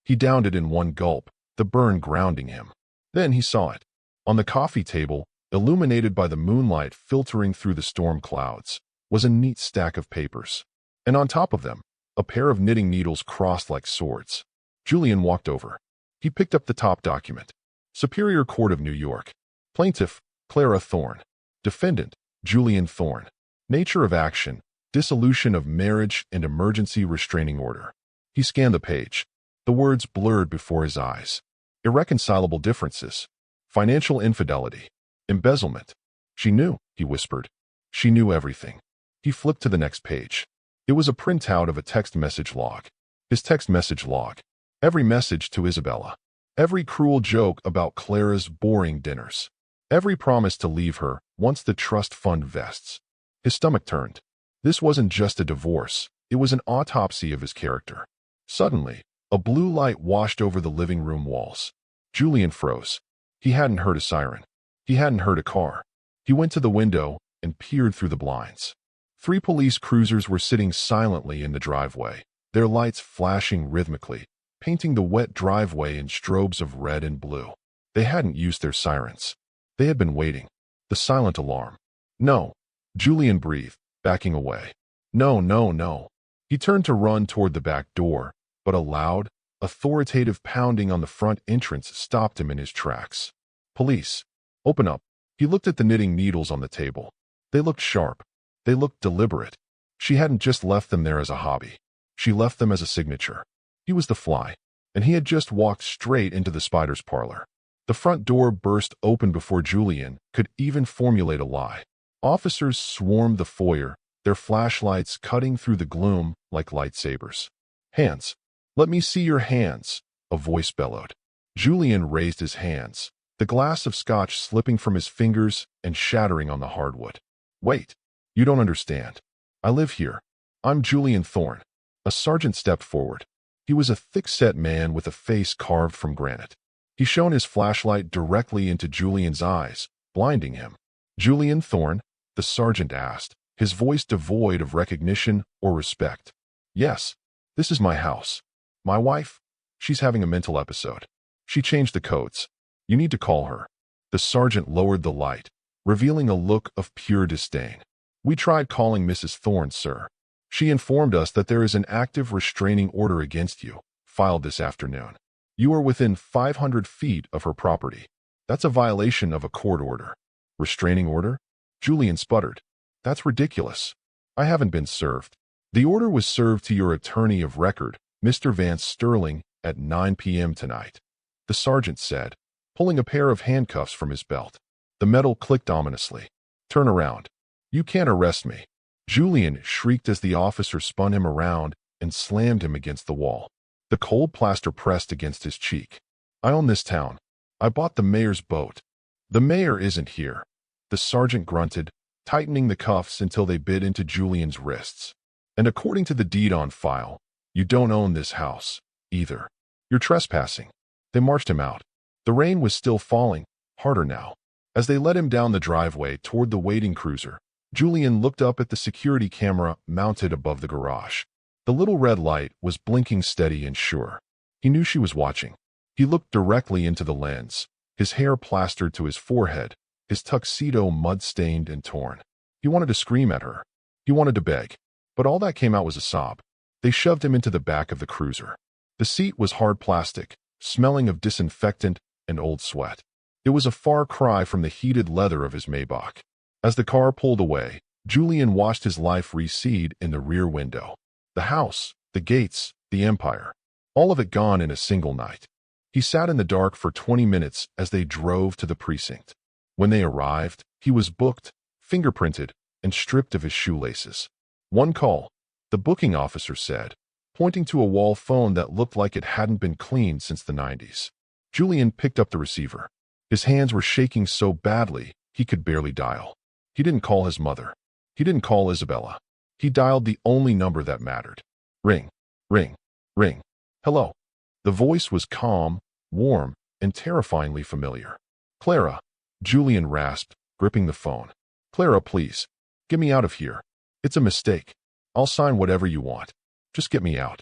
He downed it in one gulp, the burn grounding him. Then he saw it. On the coffee table, illuminated by the moonlight filtering through the storm clouds, was a neat stack of papers. And on top of them, a pair of knitting needles crossed like swords. Julian walked over. He picked up the top document. Superior Court of New York. Plaintiff, Clara Thorne. Defendant, Julian Thorne. Nature of action, dissolution of marriage and emergency restraining order. He scanned the page. The words blurred before his eyes. Irreconcilable differences. Financial infidelity. Embezzlement. She knew, he whispered. She knew everything. He flipped to the next page. It was a printout of a text message log. His text message log. Every message to Isabella. Every cruel joke about Clara's boring dinners. Every promise to leave her once the trust fund vests. His stomach turned. This wasn't just a divorce. It was an autopsy of his character. Suddenly, a blue light washed over the living room walls. Julian froze. He hadn't heard a siren. He hadn't heard a car. He went to the window and peered through the blinds. 3 police cruisers were sitting silently in the driveway, their lights flashing rhythmically, painting the wet driveway in strobes of red and blue. They hadn't used their sirens. They had been waiting. The silent alarm. No. Julian breathed, backing away. No, no, no. He turned to run toward the back door, but a loud, authoritative pounding on the front entrance stopped him in his tracks. Police. Open up. He looked at the knitting needles on the table. They looked sharp. They looked deliberate. She hadn't just left them there as a hobby. She left them as a signature. He was the fly, and he had just walked straight into the spider's parlor. The front door burst open before Julian could even formulate a lie. Officers swarmed the foyer, their flashlights cutting through the gloom like lightsabers. Hands. Let me see your hands, a voice bellowed. Julian raised his hands, the glass of scotch slipping from his fingers and shattering on the hardwood. Wait. You don't understand. I live here. I'm Julian Thorne. A sergeant stepped forward. He was a thick-set man with a face carved from granite. He shone his flashlight directly into Julian's eyes, blinding him. Julian Thorne? The sergeant asked, his voice devoid of recognition or respect. Yes. This is my house. My wife? She's having a mental episode. She changed the codes. You need to call her. The sergeant lowered the light, revealing a look of pure disdain. We tried calling Mrs. Thorne, sir. She informed us that there is an active restraining order against you, filed this afternoon. You are within 500 feet of her property. That's a violation of a court order. Restraining order? Julian sputtered. That's ridiculous. I haven't been served. The order was served to your attorney of record, Mr. Vance Sterling, at 9 p.m. tonight. The sergeant said, pulling a pair of handcuffs from his belt. The metal clicked ominously. Turn around. You can't arrest me. Julian shrieked as the officer spun him around and slammed him against the wall. The cold plaster pressed against his cheek. I own this town. I bought the mayor's boat. The mayor isn't here. The sergeant grunted, tightening the cuffs until they bit into Julian's wrists. And according to the deed on file, you don't own this house, either. You're trespassing. They marched him out. The rain was still falling, harder now. As they led him down the driveway toward the waiting cruiser, Julian looked up at the security camera mounted above the garage. The little red light was blinking steady and sure. He knew she was watching. He looked directly into the lens, his hair plastered to his forehead, his tuxedo mud-stained and torn. He wanted to scream at her. He wanted to beg. But all that came out was a sob. They shoved him into the back of the cruiser. The seat was hard plastic, smelling of disinfectant and old sweat. It was a far cry from the heated leather of his Maybach. As the car pulled away, Julian watched his life recede in the rear window. The house, the gates, the empire. All of it gone in a single night. He sat in the dark for 20 minutes as they drove to the precinct. When they arrived, he was booked, fingerprinted, and stripped of his shoelaces. One call, the booking officer said, pointing to a wall phone that looked like it hadn't been cleaned since the 90s. Julian picked up the receiver. His hands were shaking so badly, he could barely dial. He didn't call his mother. He didn't call Isabella. He dialed the only number that mattered. Ring, ring, ring. Hello. The voice was calm, warm, and terrifyingly familiar. Clara, Julian rasped, gripping the phone. Clara, please. Get me out of here. It's a mistake. I'll sign whatever you want. Just get me out.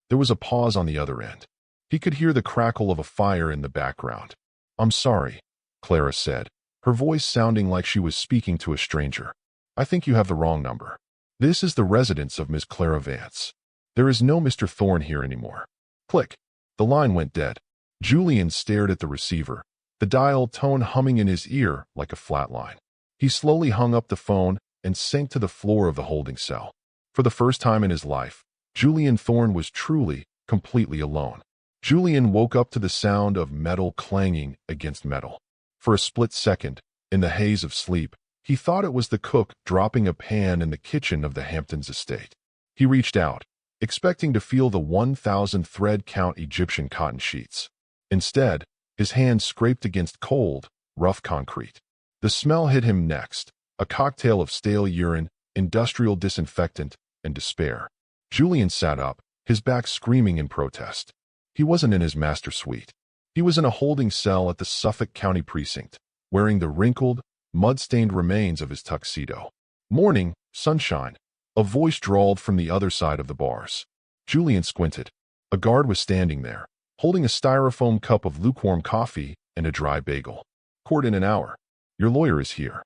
There was a pause on the other end. He could hear the crackle of a fire in the background. I'm sorry, Clara said, her voice sounding like she was speaking to a stranger. I think you have the wrong number. This is the residence of Miss Clara Vance. There is no Mr. Thorne here anymore. Click. The line went dead. Julian stared at the receiver, the dial tone humming in his ear like a flat line. He slowly hung up the phone and sank to the floor of the holding cell. For the first time in his life, Julian Thorne was truly, completely alone. Julian woke up to the sound of metal clanging against metal. For a split second, in the haze of sleep, he thought it was the cook dropping a pan in the kitchen of the Hamptons estate. He reached out, expecting to feel the 1,000 thread count Egyptian cotton sheets. Instead, his hand scraped against cold, rough concrete. The smell hit him next, a cocktail of stale urine, industrial disinfectant, and despair. Julian sat up, his back screaming in protest. He wasn't in his master suite. He was in a holding cell at the Suffolk County Precinct, wearing the wrinkled, mud-stained remains of his tuxedo. Morning, sunshine. A voice drawled from the other side of the bars. Julian squinted. A guard was standing there, holding a styrofoam cup of lukewarm coffee and a dry bagel. Court in an hour. Your lawyer is here.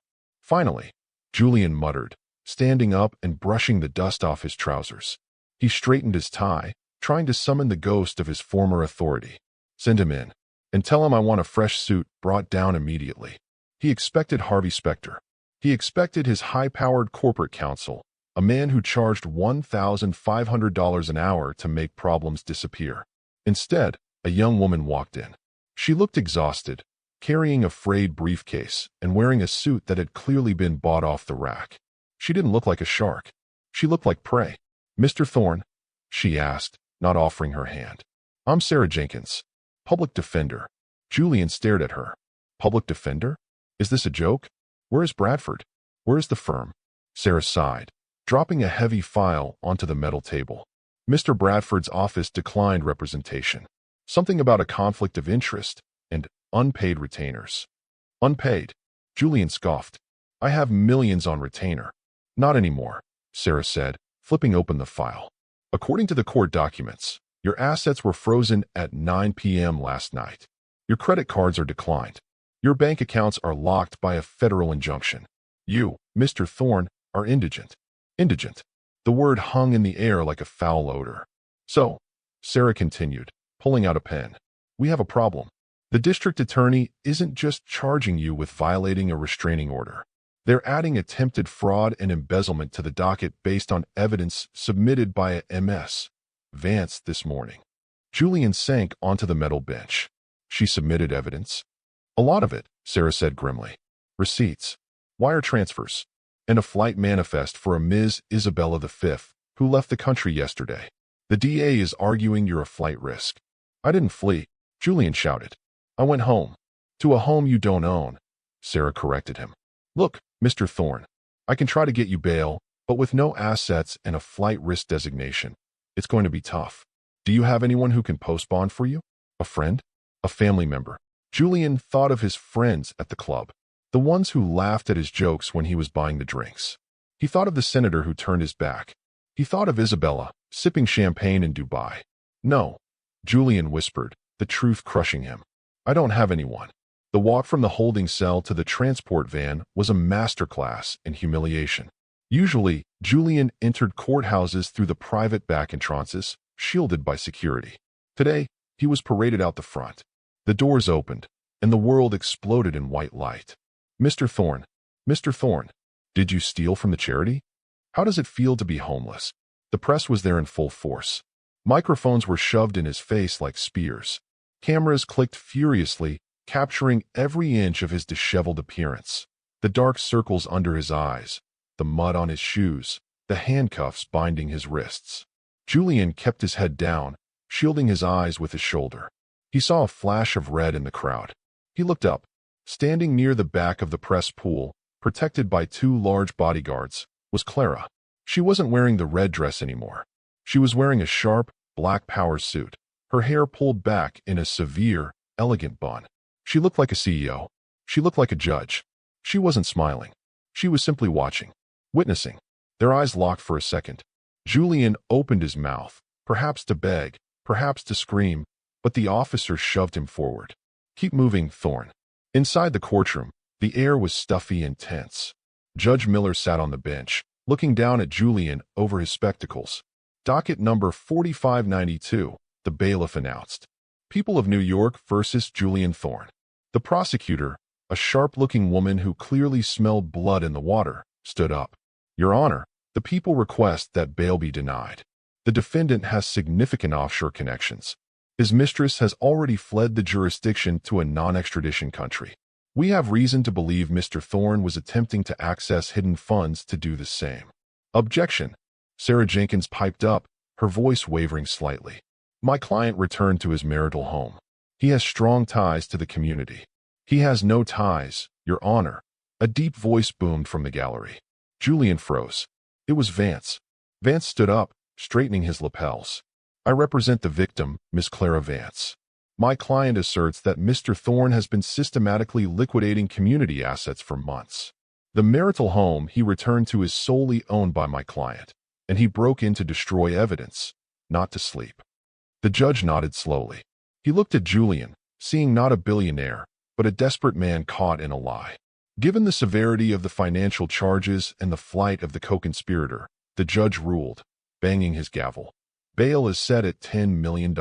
Finally, Julian muttered, standing up and brushing the dust off his trousers. He straightened his tie, trying to summon the ghost of his former authority. Send him in, and tell him I want a fresh suit brought down immediately. He expected Harvey Specter. He expected his high-powered corporate counsel, a man who charged $1,500 an hour to make problems disappear. Instead, a young woman walked in. She looked exhausted, carrying a frayed briefcase and wearing a suit that had clearly been bought off the rack. She didn't look like a shark. She looked like prey. Mr. Thorne? She asked, not offering her hand. I'm Sarah Jenkins, public defender. Julian stared at her. Public defender? Is this a joke? Where is Bradford? Where is the firm? Sarah sighed, dropping a heavy file onto the metal table. Mr. Bradford's office declined representation. Something about a conflict of interest and unpaid retainers. Unpaid? Julian scoffed. I have millions on retainer. Not anymore, Sarah said, flipping open the file. According to the court documents, your assets were frozen at 9 p.m. last night. Your credit cards are declined. Your bank accounts are locked by a federal injunction. You, Mr. Thorne, are indigent. Indigent. The word hung in the air like a foul odor. So, Sarah continued, pulling out a pen. We have a problem. The district attorney isn't just charging you with violating a restraining order. They're adding attempted fraud and embezzlement to the docket based on evidence submitted by a Ms. Vance this morning. Julian sank onto the metal bench. She submitted evidence. A lot of it, Sarah said grimly. Receipts, wire transfers, and a flight manifest for a Ms. Isabella V, who left the country yesterday. The DA is arguing you're a flight risk. I didn't flee, Julian shouted. I went home. To a home you don't own, Sarah corrected him. Look, Mr. Thorne, I can try to get you bail, but with no assets and a flight risk designation, it's going to be tough. Do you have anyone who can post bond for you? A friend? A family member? Julian thought of his friends at the club, the ones who laughed at his jokes when he was buying the drinks. He thought of the senator who turned his back. He thought of Isabella, sipping champagne in Dubai. No, Julian whispered, the truth crushing him. I don't have anyone. The walk from the holding cell to the transport van was a masterclass in humiliation. Usually, Julian entered courthouses through the private back entrances, shielded by security. Today, he was paraded out the front. The doors opened, and the world exploded in white light. Mr. Thorne, did you steal from the charity? How does it feel to be homeless? The press was there in full force. Microphones were shoved in his face like spears. Cameras clicked furiously, capturing every inch of his disheveled appearance. The dark circles under his eyes, the mud on his shoes, the handcuffs binding his wrists. Julian kept his head down, shielding his eyes with his shoulder. He saw a flash of red in the crowd. He looked up. Standing near the back of the press pool, protected by two large bodyguards, was Clara. She wasn't wearing the red dress anymore. She was wearing a sharp, black power suit, her hair pulled back in a severe, elegant bun. She looked like a CEO. She looked like a judge. She wasn't smiling. She was simply watching. witnessing. Their eyes locked for a second. Julian opened his mouth, perhaps to beg, perhaps to scream, but the officer shoved him forward. Keep moving, Thorne. Inside the courtroom, the air was stuffy and tense. Judge Miller sat on the bench, looking down at Julian over his spectacles. Docket number 4592, the bailiff announced. People of New York versus Julian Thorne. The prosecutor, a sharp-looking woman who clearly smelled blood in the water, stood up. Your Honor, the people request that bail be denied. The defendant has significant offshore connections. His mistress has already fled the jurisdiction to a non-extradition country. We have reason to believe Mr. Thorne was attempting to access hidden funds to do the same. Objection. Sarah Jenkins piped up, her voice wavering slightly. My client returned to his marital home. He has strong ties to the community. He has no ties, Your Honor. A deep voice boomed from the gallery. Julian froze. It was Vance. Vance stood up, straightening his lapels. I represent the victim, Miss Clara Vance. My client asserts that Mr. Thorne has been systematically liquidating community assets for months. The marital home he returned to is solely owned by my client, and he broke in to destroy evidence, not to sleep. The judge nodded slowly. He looked at Julian, seeing not a billionaire, but a desperate man caught in a lie. Given the severity of the financial charges and the flight of the co-conspirator, the judge ruled, banging his gavel. Bail is set at $10 million.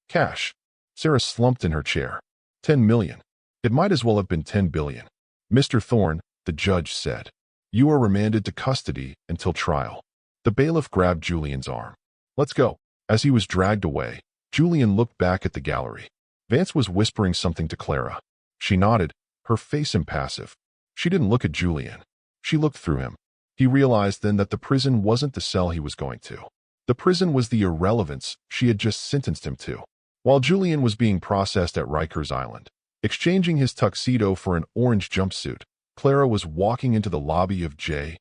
Cash. Sarah slumped in her chair. $10 million. It might as well have been $10 billion. Mr. Thorne, the judge said, you are remanded to custody until trial. The bailiff grabbed Julian's arm. Let's go. As he was dragged away, Julian looked back at the gallery. Vance was whispering something to Clara. She nodded, her face impassive. She didn't look at Julian. She looked through him. He realized then that the prison wasn't the cell he was going to. The prison was the irrelevance she had just sentenced him to. While Julian was being processed at Rikers Island, exchanging his tuxedo for an orange jumpsuit, Clara was walking into the lobby of J.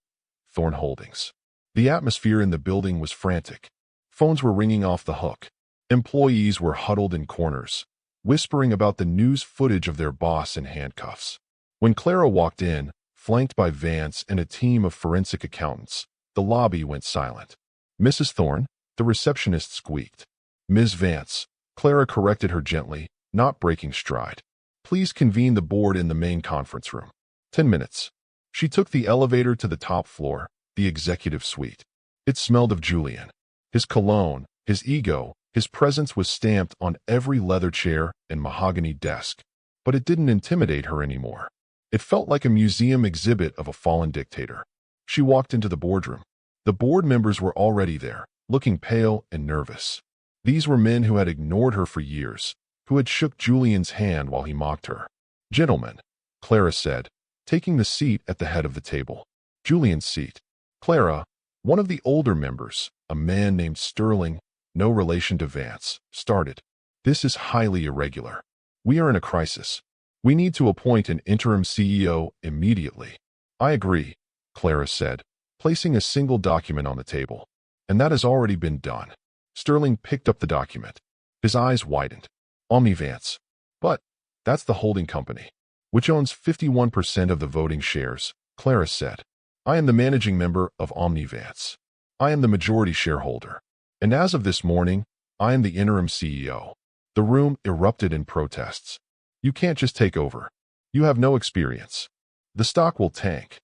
Thorne Holdings. The atmosphere in the building was frantic. Phones were ringing off the hook. Employees were huddled in corners, whispering about the news footage of their boss in handcuffs. When Clara walked in, flanked by Vance and a team of forensic accountants, the lobby went silent. Mrs. Thorne, the receptionist squeaked. Ms. Vance, Clara corrected her gently, not breaking stride. Please convene the board in the main conference room. 10 minutes. She took the elevator to the top floor, the executive suite. It smelled of Julian. His cologne, his ego, his presence was stamped on every leather chair and mahogany desk. But it didn't intimidate her anymore. It felt like a museum exhibit of a fallen dictator. She walked into the boardroom. The board members were already there, looking pale and nervous. These were men who had ignored her for years, who had shook Julian's hand while he mocked her. Gentlemen, Clara said, taking the seat at the head of the table. Julian's seat. Clara, one of the older members, a man named Sterling, no relation to Vance, started. This is highly irregular. We are in a crisis. We need to appoint an interim CEO immediately. I agree, Clara said, placing a single document on the table. And that has already been done. Sterling picked up the document. His eyes widened. Omnivance. But that's the holding company, which owns 51% of the voting shares, Clara said. I am the managing member of Omnivance. I am the majority shareholder. And as of this morning, I am the interim CEO. The room erupted in protests. You can't just take over. You have no experience. The stock will tank.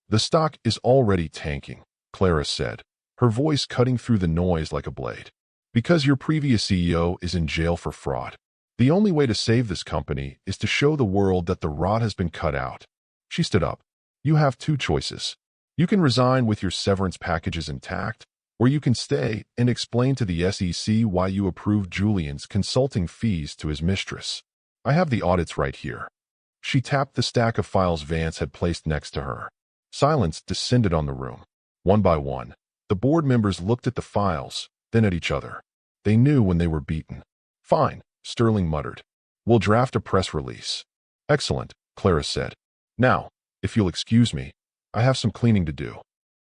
The stock is already tanking, Clara said, her voice cutting through the noise like a blade. Because your previous CEO is in jail for fraud. The only way to save this company is to show the world that the rot has been cut out. She stood up. You have two choices. You can resign with your severance packages intact, or you can stay and explain to the SEC why you approved Julian's consulting fees to his mistress. I have the audits right here. She tapped the stack of files Vance had placed next to her. Silence descended on the room. One by one, the board members looked at the files, then at each other. They knew when they were beaten. Fine, Sterling muttered. We'll draft a press release. Excellent, Clara said. Now, if you'll excuse me, I have some cleaning to do.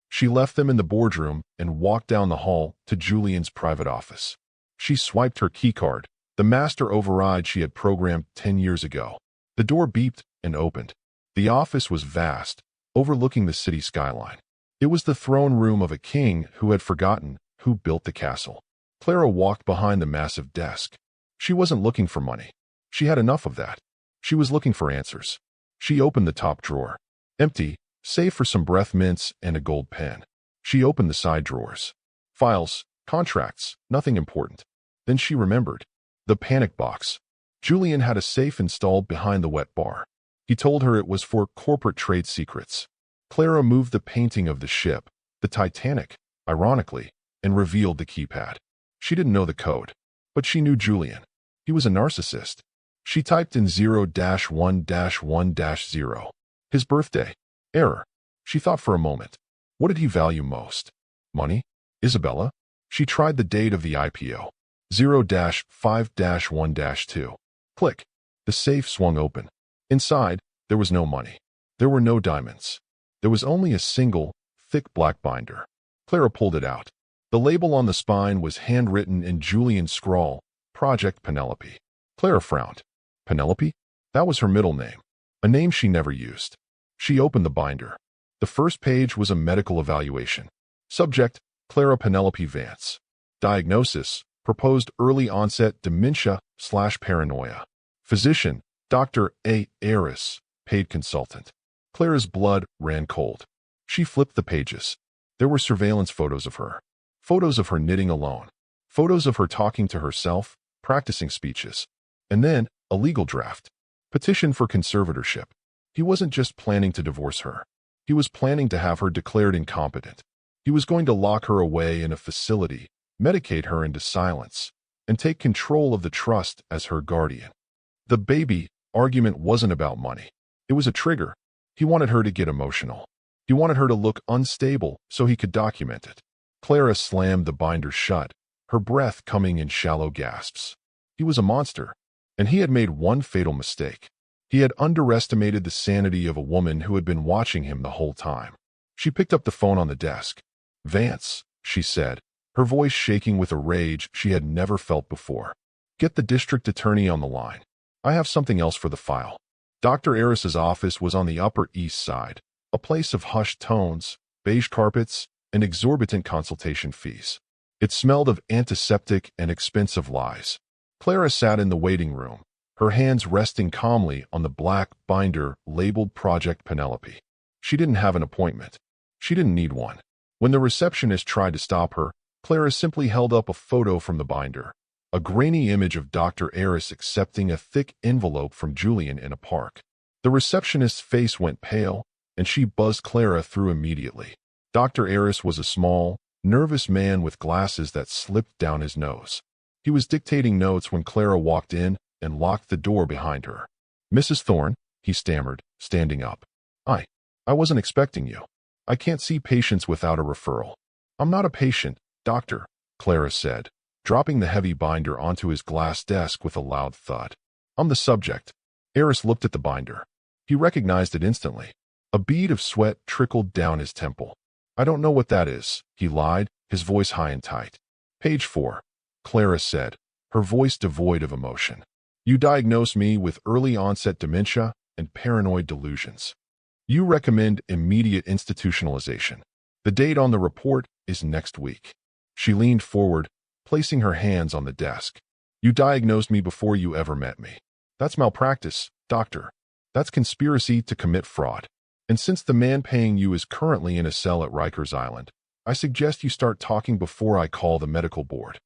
She left them in the boardroom and walked down the hall to Julian's private office. She swiped her keycard, the master override she had programmed 10 years ago. The door beeped and opened. The office was vast, overlooking the city skyline. It was the throne room of a king who had forgotten who built the castle. Clara walked behind the massive desk. She wasn't looking for money. She had enough of that. She was looking for answers. She opened the top drawer. Empty, save for some breath mints and a gold pen. She opened the side drawers. Files, contracts, nothing important. Then she remembered. The panic box. Julian had a safe installed behind the wet bar. He told her it was for corporate trade secrets. Clara moved the painting of the ship, the Titanic, ironically, and revealed the keypad. She didn't know the code, but she knew Julian. He was a narcissist. She typed in 0-1-1-0. His birthday. Error. She thought for a moment. What did he value most? Money? Isabella? She tried the date of the IPO. 0-5-1-2. Click. The safe swung open. Inside, there was no money. There were no diamonds. There was only a single, thick black binder. Clara pulled it out. The label on the spine was handwritten in Julian's scrawl, Project Penelope. Clara frowned. Penelope? That was her middle name, a name she never used. She opened the binder. The first page was a medical evaluation. Subject, Clara Penelope Vance. Diagnosis, proposed early onset dementia/paranoia. Physician, Dr. A. Aris, paid consultant. Clara's blood ran cold. She flipped the pages. There were surveillance photos of her. Photos of her knitting alone. Photos of her talking to herself, practicing speeches. And then, a legal draft. Petition for conservatorship. He wasn't just planning to divorce her. He was planning to have her declared incompetent. He was going to lock her away in a facility, medicate her into silence, and take control of the trust as her guardian. The baby argument wasn't about money. It was a trigger. He wanted her to get emotional. He wanted her to look unstable so he could document it. Clara slammed the binder shut, her breath coming in shallow gasps. He was a monster, and he had made one fatal mistake. He had underestimated the sanity of a woman who had been watching him the whole time. She picked up the phone on the desk. "Vance," she said, her voice shaking with a rage she had never felt before. "Get the district attorney on the line. I have something else for the file." Dr. Aris's office was on the Upper East Side, a place of hushed tones, beige carpets, and exorbitant consultation fees. It smelled of antiseptic and expensive lies. Clara sat in the waiting room, her hands resting calmly on the black binder labeled Project Penelope. She didn't have an appointment. She didn't need one. When the receptionist tried to stop her, Clara simply held up a photo from the binder, a grainy image of Dr. Aris accepting a thick envelope from Julian in a park. The receptionist's face went pale, and she buzzed Clara through immediately. Dr. Aris was a small, nervous man with glasses that slipped down his nose. He was dictating notes when Clara walked in and locked the door behind her. "Mrs. Thorne," he stammered, standing up. I wasn't expecting you. I can't see patients without a referral." "I'm not a patient, doctor," Clara said, dropping the heavy binder onto his glass desk with a loud thud. "I'm the subject." Aris looked at the binder. He recognized it instantly. A bead of sweat trickled down his temple. "I don't know what that is," he lied, his voice high and tight. "Page 4, Clara said, her voice devoid of emotion. "You diagnose me with early onset dementia and paranoid delusions. You recommend immediate institutionalization. The date on the report is next week." She leaned forward, placing her hands on the desk. "You diagnosed me before you ever met me. That's malpractice, doctor. That's conspiracy to commit fraud. And since the man paying you is currently in a cell at Rikers Island, I suggest you start talking before I call the medical board."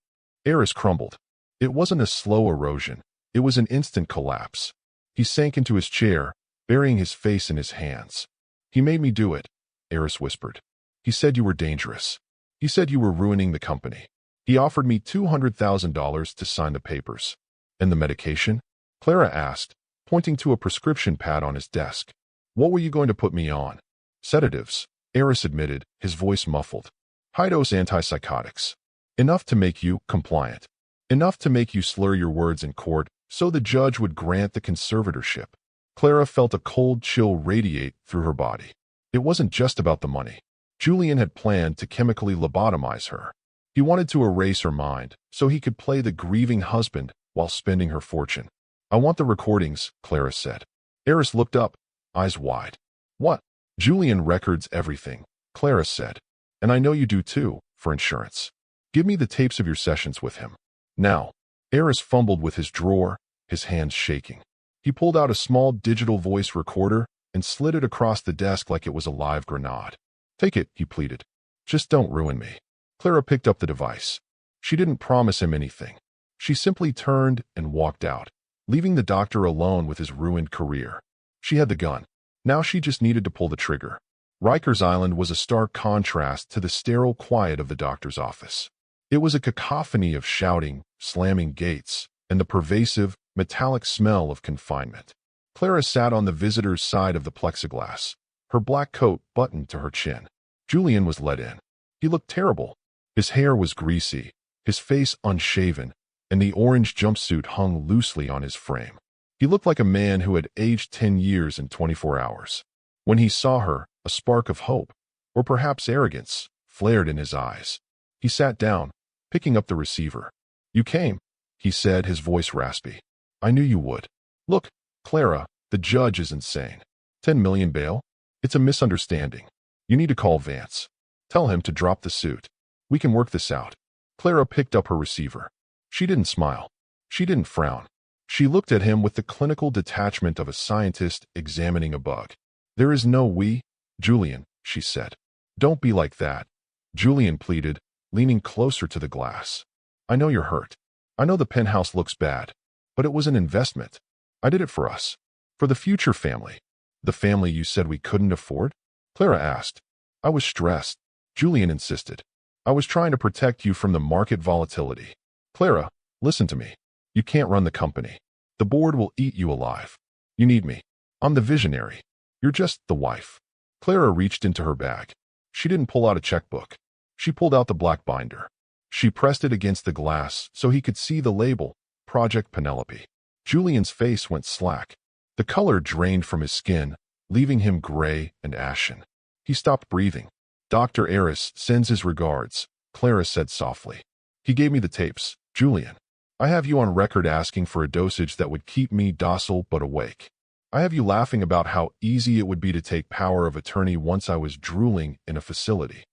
Aris crumbled. It wasn't a slow erosion. It was an instant collapse. He sank into his chair, burying his face in his hands. "He made me do it," Aris whispered. "He said you were dangerous. He said you were ruining the company. He offered me $200,000 to sign the papers." "And the medication?" Clara asked, pointing to a prescription pad on his desk. "What were you going to put me on?" "Sedatives," Aris admitted, his voice muffled. "High-dose antipsychotics. Enough to make you compliant. Enough to make you slur your words in court so the judge would grant the conservatorship." Clara felt a cold chill radiate through her body. It wasn't just about the money. Julian had planned to chemically lobotomize her. He wanted to erase her mind so he could play the grieving husband while spending her fortune. "I want the recordings," Clara said. Aris looked up, eyes wide. "What?" "Julian records everything," Clara said. And I know you do too, for insurance. Give me the tapes of your sessions with him. Now. Eris fumbled with his drawer, his hands shaking. He pulled out a small digital voice recorder and slid it across the desk like it was a live grenade. Take it, he pleaded. Just don't ruin me. Clara picked up the device. She didn't promise him anything. She simply turned and walked out, leaving the doctor alone with his ruined career. She had the gun. Now she just needed to pull the trigger. Rikers Island was a stark contrast to the sterile quiet of the doctor's office. It was a cacophony of shouting, slamming gates, and the pervasive, metallic smell of confinement. Clara sat on the visitor's side of the plexiglass, her black coat buttoned to her chin. Julian was let in. He looked terrible. His hair was greasy, his face unshaven, and the orange jumpsuit hung loosely on his frame. He looked like a man who had aged 10 years in 24 hours. When he saw her, a spark of hope, or perhaps arrogance, flared in his eyes. He sat down, picking up the receiver. You came, he said, his voice raspy. I knew you would. Look, Clara, the judge is insane. 10 million bail? It's a misunderstanding. You need to call Vance. Tell him to drop the suit. We can work this out. Clara picked up her receiver. She didn't smile. She didn't frown. She looked at him with the clinical detachment of a scientist examining a bug. There is no we, Julian, she said. Don't be like that. Julian pleaded, leaning closer to the glass. I know you're hurt. I know the penthouse looks bad, but it was an investment. I did it for us. For the future family. The family you said we couldn't afford? Clara asked. I was stressed. Julian insisted. I was trying to protect you from the market volatility. Clara, listen to me. You can't run the company. The board will eat you alive. You need me. I'm the visionary. You're just the wife. Clara reached into her bag. She didn't pull out a checkbook. She pulled out the black binder. She pressed it against the glass so he could see the label, Project Penelope. Julian's face went slack. The color drained from his skin, leaving him gray and ashen. He stopped breathing. Dr. Eris sends his regards, Clara said softly. He gave me the tapes, Julian. I have you on record asking for a dosage that would keep me docile but awake. I have you laughing about how easy it would be to take power of attorney once I was drooling in a facility.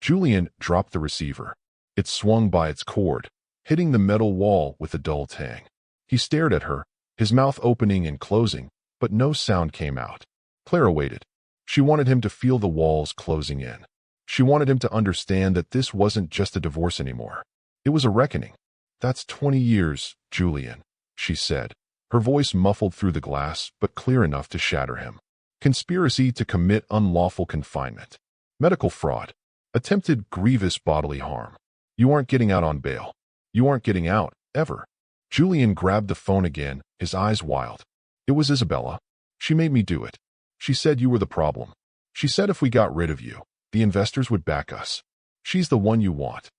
Julian dropped the receiver. It swung by its cord, hitting the metal wall with a dull tang. He stared at her, his mouth opening and closing, but no sound came out. Clara waited. She wanted him to feel the walls closing in. She wanted him to understand that this wasn't just a divorce anymore. It was a reckoning. That's 20 years, Julian, she said, her voice muffled through the glass but clear enough to shatter him. Conspiracy to commit unlawful confinement. Medical fraud. Attempted grievous bodily harm. You aren't getting out on bail. You aren't getting out, ever. Julian grabbed the phone again, his eyes wild. It was Isabella. She made me do it. She said you were the problem. She said if we got rid of you, the investors would back us. She's the one you want.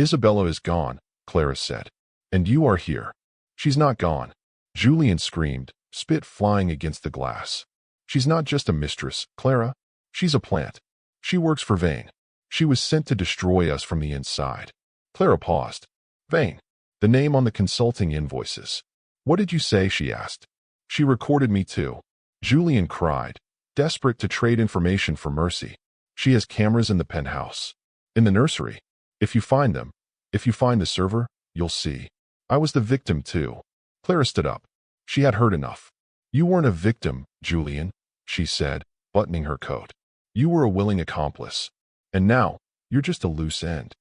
Isabella is gone, Clara said. And you are here. She's not gone. Julian screamed, spit flying against the glass. She's not just a mistress, Clara. She's a plant. She works for Vane. She was sent to destroy us from the inside. Clara paused. Vane. The name on the consulting invoices. What did you say? She asked. She recorded me too. Julian cried, desperate to trade information for mercy. She has cameras in the penthouse. In the nursery. If you find them, if you find the server, you'll see. I was the victim too. Clara stood up. She had heard enough. You weren't a victim, Julian, she said, buttoning her coat. You were a willing accomplice. And now, you're just a loose end.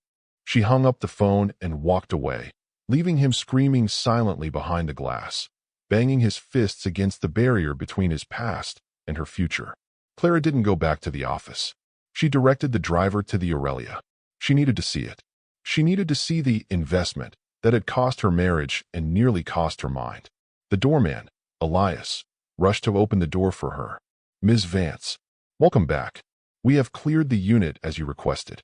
She hung up the phone and walked away, leaving him screaming silently behind the glass, banging his fists against the barrier between his past and her future. Clara didn't go back to the office. She directed the driver to the Aurelia. She needed to see it. She needed to see the investment that had cost her marriage and nearly cost her mind. The doorman, Elias, rushed to open the door for her. Ms. Vance, welcome back. We have cleared the unit as you requested.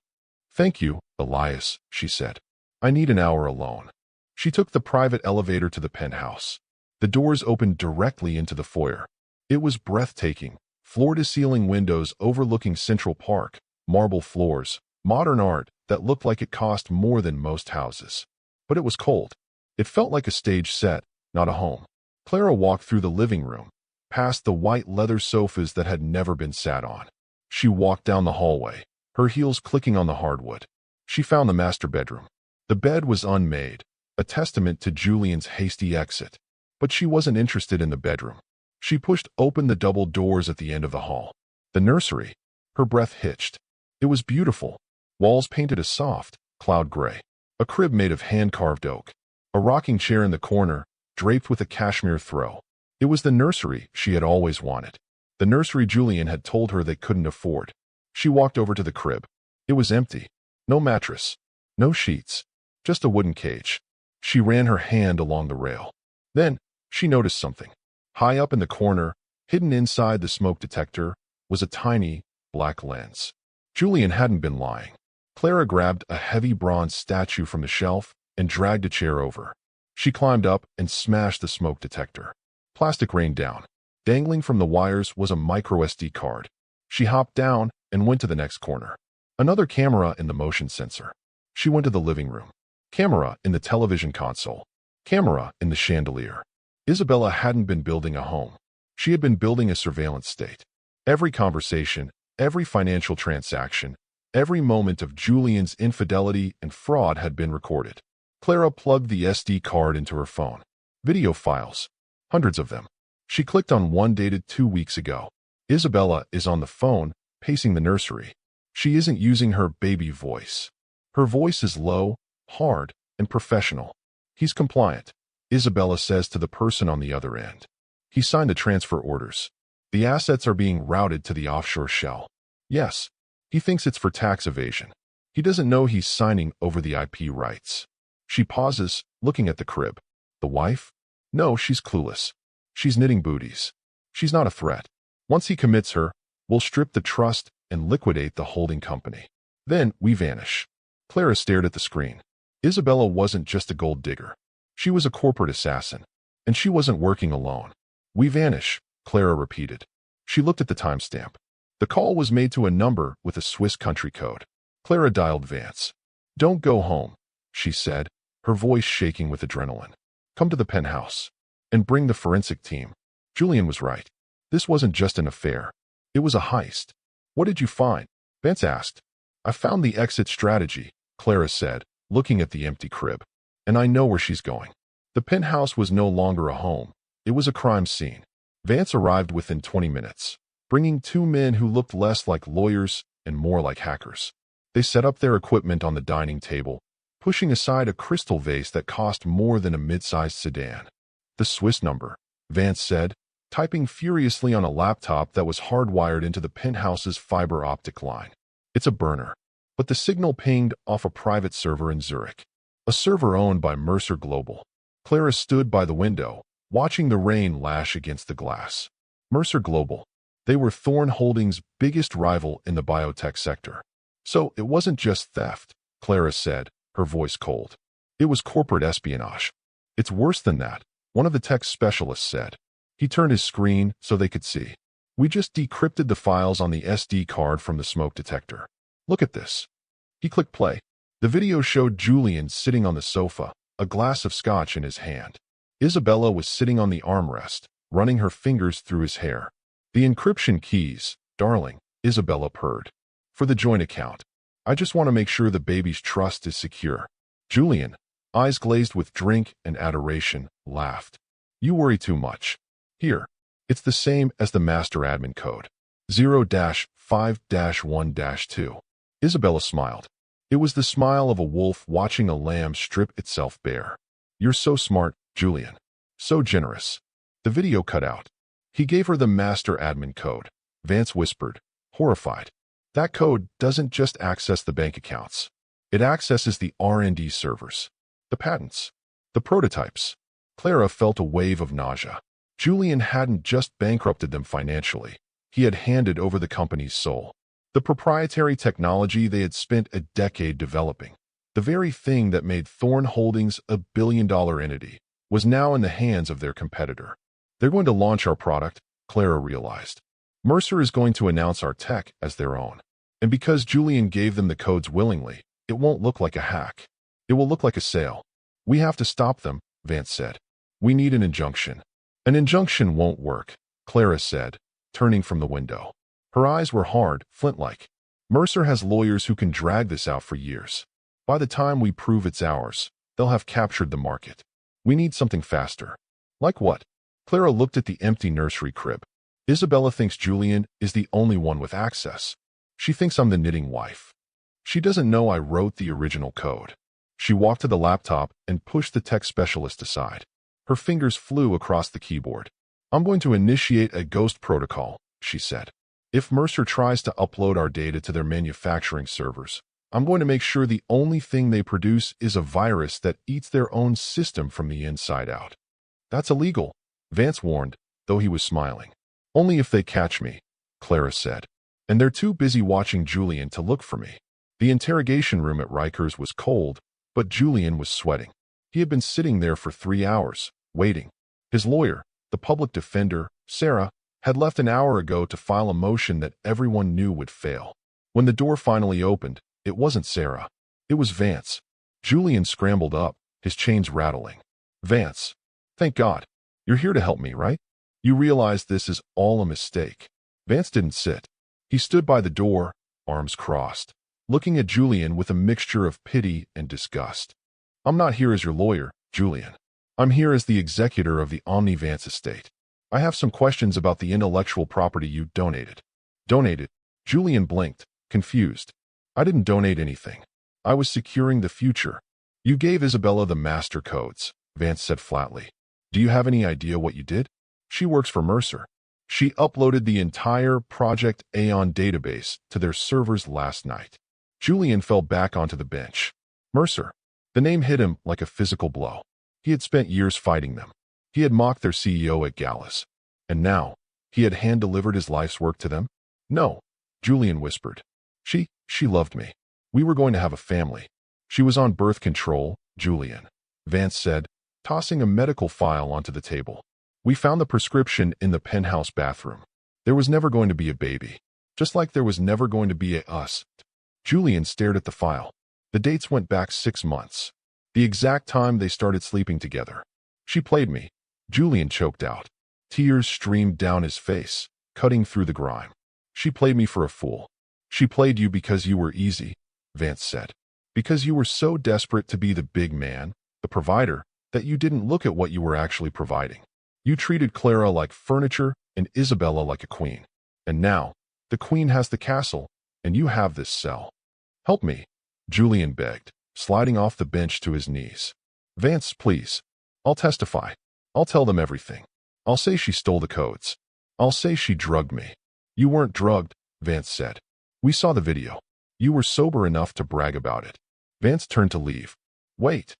Thank you, Elias, she said. I need an hour alone. She took the private elevator to the penthouse. The doors opened directly into the foyer. It was breathtaking, floor-to-ceiling windows overlooking Central Park, marble floors, modern art that looked like it cost more than most houses. But it was cold. It felt like a stage set, not a home. Clara walked through the living room, past the white leather sofas that had never been sat on. She walked down the hallway, her heels clicking on the hardwood. She found the master bedroom. The bed was unmade, a testament to Julian's hasty exit. But she wasn't interested in the bedroom. She pushed open the double doors at the end of the hall. The nursery. Her breath hitched. It was beautiful. Walls painted a soft, cloud gray. A crib made of hand-carved oak. A rocking chair in the corner, draped with a cashmere throw. It was the nursery she had always wanted. The nursery Julian had told her they couldn't afford. She walked over to the crib. It was empty. No mattress. No sheets. Just a wooden cage. She ran her hand along the rail. Then, she noticed something. High up in the corner, hidden inside the smoke detector, was a tiny, black lens. Julian hadn't been lying. Clara grabbed a heavy bronze statue from the shelf and dragged a chair over. She climbed up and smashed the smoke detector. Plastic rained down. Dangling from the wires was a micro SD card. She hopped down and went to the next corner. Another camera in the motion sensor. She went to the living room. Camera in the television console. Camera in the chandelier. Isabella hadn't been building a home. She had been building a surveillance state. Every conversation, every financial transaction, every moment of Julian's infidelity and fraud had been recorded. Clara plugged the SD card into her phone. Video files. Hundreds of them. She clicked on one dated 2 weeks ago. Isabella is on the phone, pacing the nursery. She isn't using her baby voice. Her voice is low, hard, and professional. He's compliant, Isabella says to the person on the other end. He signed the transfer orders. The assets are being routed to the offshore shell. Yes, he thinks it's for tax evasion. He doesn't know he's signing over the IP rights. She pauses, looking at the crib. The wife? No, she's clueless. She's knitting booties. She's not a threat. Once he commits her, we'll strip the trust and liquidate the holding company. Then we vanish. Clara stared at the screen. Isabella wasn't just a gold digger. She was a corporate assassin. And she wasn't working alone. We vanish, Clara repeated. She looked at the timestamp. The call was made to a number with a Swiss country code. Clara dialed Vance. Don't go home, she said, her voice shaking with adrenaline. Come to the penthouse. And bring the forensic team. Julian was right. This wasn't just an affair. It was a heist. What did you find? Vance asked. I found the exit strategy, Clara said, looking at the empty crib. And I know where she's going. The penthouse was no longer a home. It was a crime scene. Vance arrived within 20 minutes, bringing 2 men who looked less like lawyers and more like hackers. They set up their equipment on the dining table, pushing aside a crystal vase that cost more than a mid-sized sedan. The Swiss number, Vance said, typing furiously on a laptop that was hardwired into the penthouse's fiber optic line. It's a burner. But the signal pinged off a private server in Zurich, a server owned by Mercer Global. Clara stood by the window, watching the rain lash against the glass. Mercer Global. They were Thorn Holdings' biggest rival in the biotech sector. So it wasn't just theft, Clara said, her voice cold. It was corporate espionage. It's worse than that, one of the tech specialists said. He turned his screen so they could see. We just decrypted the files on the SD card from the smoke detector. Look at this. He clicked play. The video showed Julian sitting on the sofa, a glass of scotch in his hand. Isabella was sitting on the armrest, running her fingers through his hair. The encryption keys, darling, Isabella purred. For the joint account. I just want to make sure the baby's trust is secure. Julian, eyes glazed with drink and adoration, laughed. You worry too much. Here. It's the same as the master admin code. 0-5-1-2. Isabella smiled. It was the smile of a wolf watching a lamb strip itself bare. You're so smart, Julian. So generous. The video cut out. He gave her the master admin code. Vance whispered, horrified. That code doesn't just access the bank accounts. It accesses the R&D servers, the patents, the prototypes. Clara felt a wave of nausea. Julian hadn't just bankrupted them financially. He had handed over the company's soul. The proprietary technology they had spent a decade developing, the very thing that made Thorn Holdings a billion-dollar entity, was now in the hands of their competitor. They're going to launch our product, Clara realized. Mercer is going to announce our tech as their own. And because Julian gave them the codes willingly, it won't look like a hack. It will look like a sale. We have to stop them, Vance said. We need an injunction. An injunction won't work, Clara said, turning from the window. Her eyes were hard, flint-like. Mercer has lawyers who can drag this out for years. By the time we prove it's ours, they'll have captured the market. We need something faster. Like what? Clara looked at the empty nursery crib. Isabella thinks Julian is the only one with access. She thinks I'm the knitting wife. She doesn't know I wrote the original code. She walked to the laptop and pushed the tech specialist aside. Her fingers flew across the keyboard. I'm going to initiate a ghost protocol, she said. If Mercer tries to upload our data to their manufacturing servers, I'm going to make sure the only thing they produce is a virus that eats their own system from the inside out. That's illegal, Vance warned, though he was smiling. Only if they catch me, Clara said. And they're too busy watching Julian to look for me. The interrogation room at Rikers was cold, but Julian was sweating. He had been sitting there for 3 hours, waiting. His lawyer, the public defender, Sarah, had left an hour ago to file a motion that everyone knew would fail. When the door finally opened, it wasn't Sarah. It was Vance. Julian scrambled up, his chains rattling. Vance, thank God. You're here to help me, right? You realize this is all a mistake. Vance didn't sit. He stood by the door, arms crossed, looking at Julian with a mixture of pity and disgust. I'm not here as your lawyer, Julian. I'm here as the executor of the Omni Vance estate. I have some questions about the intellectual property you donated. Donated? Julian blinked, confused. I didn't donate anything. I was securing the future. You gave Isabella the master codes, Vance said flatly. Do you have any idea what you did? She works for Mercer. She uploaded the entire Project Aeon database to their servers last night. Julian fell back onto the bench. Mercer. The name hit him like a physical blow. He had spent years fighting them. He had mocked their CEO at galas. And now, he had hand-delivered his life's work to them? No, Julian whispered. She loved me. We were going to have a family. She was on birth control, Julian, Vance said, tossing a medical file onto the table. We found the prescription in the penthouse bathroom. There was never going to be a baby. Just like there was never going to be a us. Julian stared at the file. The dates went back 6 months. The exact time they started sleeping together. She played me. Julian choked out. Tears streamed down his face, cutting through the grime. She played me for a fool. She played you because you were easy, Vance said. Because you were so desperate to be the big man, the provider, that you didn't look at what you were actually providing. You treated Clara like furniture and Isabella like a queen. And now, the queen has the castle, and you have this cell. Help me, Julian begged, sliding off the bench to his knees. Vance, please. I'll testify. I'll tell them everything. I'll say she stole the codes. I'll say she drugged me. You weren't drugged, Vance said. We saw the video. You were sober enough to brag about it. Vance turned to leave. Wait.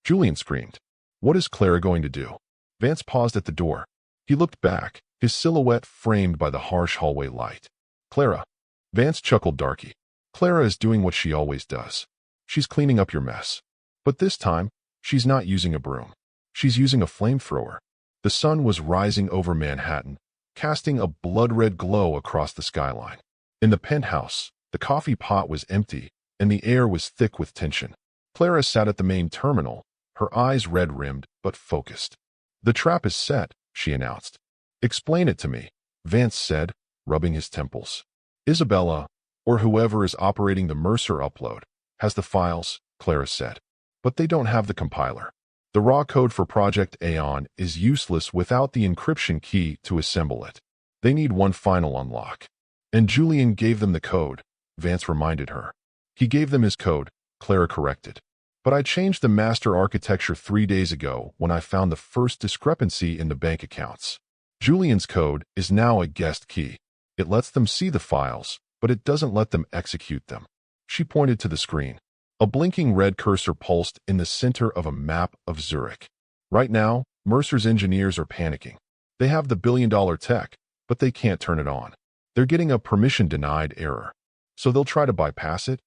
Julian screamed. What is Clara going to do? Vance paused at the door. He looked back, his silhouette framed by the harsh hallway light. Clara. Vance chuckled darky. Clara is doing what she always does. She's cleaning up your mess. But this time, she's not using a broom. She's using a flamethrower. The sun was rising over Manhattan, casting a blood-red glow across the skyline. In the penthouse, the coffee pot was empty, and the air was thick with tension. Clara sat at the main terminal, her eyes red-rimmed but focused. The trap is set, she announced. Explain it to me, Vance said, rubbing his temples. Isabella, or whoever is operating the Mercer upload, has the files, Clara said. But they don't have the compiler. The raw code for Project Aeon is useless without the encryption key to assemble it. They need one final unlock. And Julian gave them the code, Vance reminded her. He gave them his code, Clara corrected. But I changed the master architecture 3 days ago when I found the first discrepancy in the bank accounts. Julian's code is now a guest key. It lets them see the files, but it doesn't let them execute them. She pointed to the screen. A blinking red cursor pulsed in the center of a map of Zurich. Right now, Mercer's engineers are panicking. They have the billion-dollar tech, but they can't turn it on. They're getting a permission-denied error. So they'll try to bypass it?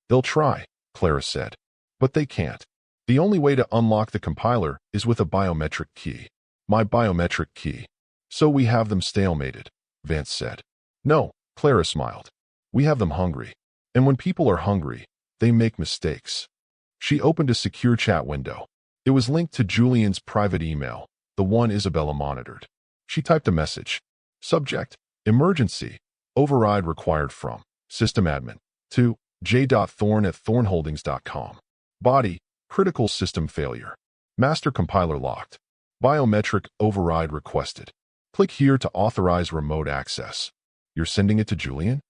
They'll try, Clara said. But they can't. The only way to unlock the compiler is with a biometric key. My biometric key. So we have them stalemated, Vance said. No, Clara smiled. We have them hungry. And when people are hungry, they make mistakes. She opened a secure chat window. It was linked to Julian's private email, the one Isabella monitored. She typed a message. Subject, emergency, override required from system admin. To j.thorn@thornholdings.com. Body, critical system failure. Master compiler locked. Biometric override requested. Click here to authorize remote access. You're sending it to Julian?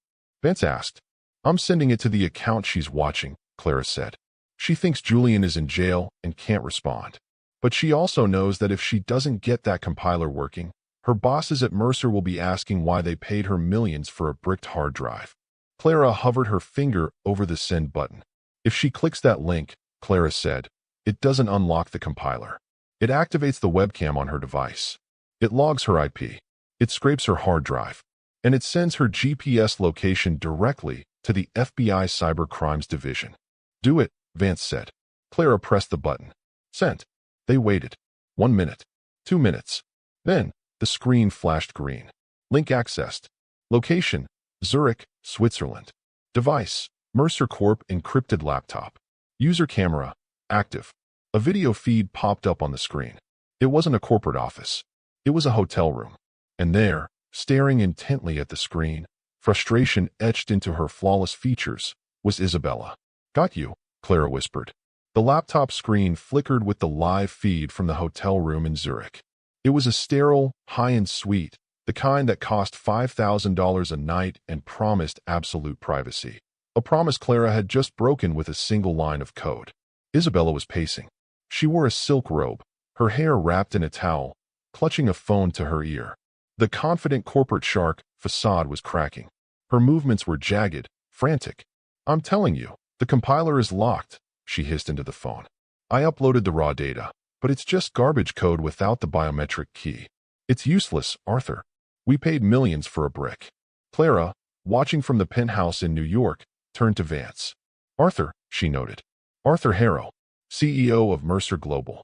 Vance asked. I'm sending it to the account she's watching, Clara said. She thinks Julian is in jail and can't respond. But she also knows that if she doesn't get that compiler working, her bosses at Mercer will be asking why they paid her millions for a bricked hard drive. Clara hovered her finger over the send button. If she clicks that link, Clara said, it doesn't unlock the compiler. It activates the webcam on her device. It logs her IP. It scrapes her hard drive. And it sends her GPS location directly to the FBI Cyber Crimes Division. Do it, Vance said. Clara pressed the button. Sent. They waited. 1 minute. 2 minutes. Then, the screen flashed green. Link accessed. Location, Zurich, Switzerland. Device, Mercer Corp encrypted laptop. User camera, active. A video feed popped up on the screen. It wasn't a corporate office. It was a hotel room. And there, staring intently at the screen, frustration etched into her flawless features, was Isabella. Got you, Clara whispered. The laptop screen flickered with the live feed from the hotel room in Zurich. It was a sterile, high-end suite, the kind that cost $5,000 a night and promised absolute privacy. A promise Clara had just broken with a single line of code. Isabella was pacing. She wore a silk robe, her hair wrapped in a towel, clutching a phone to her ear. The confident corporate shark facade was cracking. Her movements were jagged, frantic. I'm telling you, the compiler is locked, she hissed into the phone. I uploaded the raw data, but it's just garbage code without the biometric key. It's useless, Arthur. We paid millions for a brick. Clara, watching from the penthouse in New York, turned to Vance. Arthur, she noted. Arthur Harrow, CEO of Mercer Global.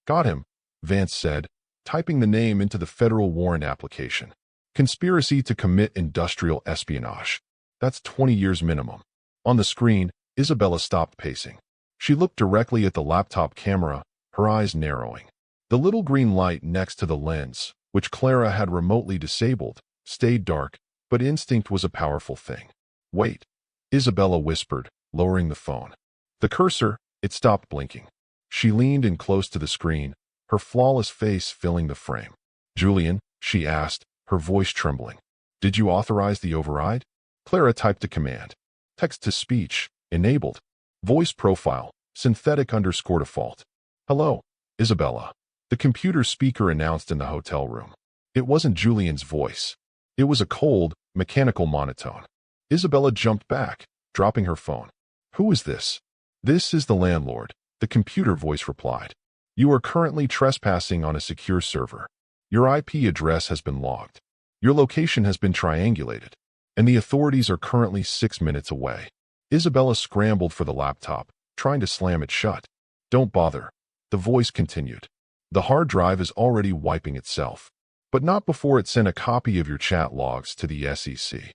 Got him, Vance said, typing the name into the federal warrant application. Conspiracy to commit industrial espionage. That's 20 years minimum. On the screen, Isabella stopped pacing. She looked directly at the laptop camera, her eyes narrowing. The little green light next to the lens, which Clara had remotely disabled, stayed dark, but instinct was a powerful thing. Wait, Isabella whispered, lowering the phone. The cursor, it stopped blinking. She leaned in close to the screen, her flawless face filling the frame. Julian, she asked, her voice trembling. Did you authorize the override? Clara typed a command. Text-to-speech, enabled. Voice profile, synthetic_default. Hello, Isabella. The computer speaker announced in the hotel room. It wasn't Julian's voice. It was a cold, mechanical monotone. Isabella jumped back, dropping her phone. Who is this? This is the landlord, the computer voice replied. You are currently trespassing on a secure server. Your IP address has been logged. Your location has been triangulated. And the authorities are currently 6 minutes away. Isabella scrambled for the laptop, trying to slam it shut. Don't bother. The voice continued. The hard drive is already wiping itself. But not before it sent a copy of your chat logs to the SEC.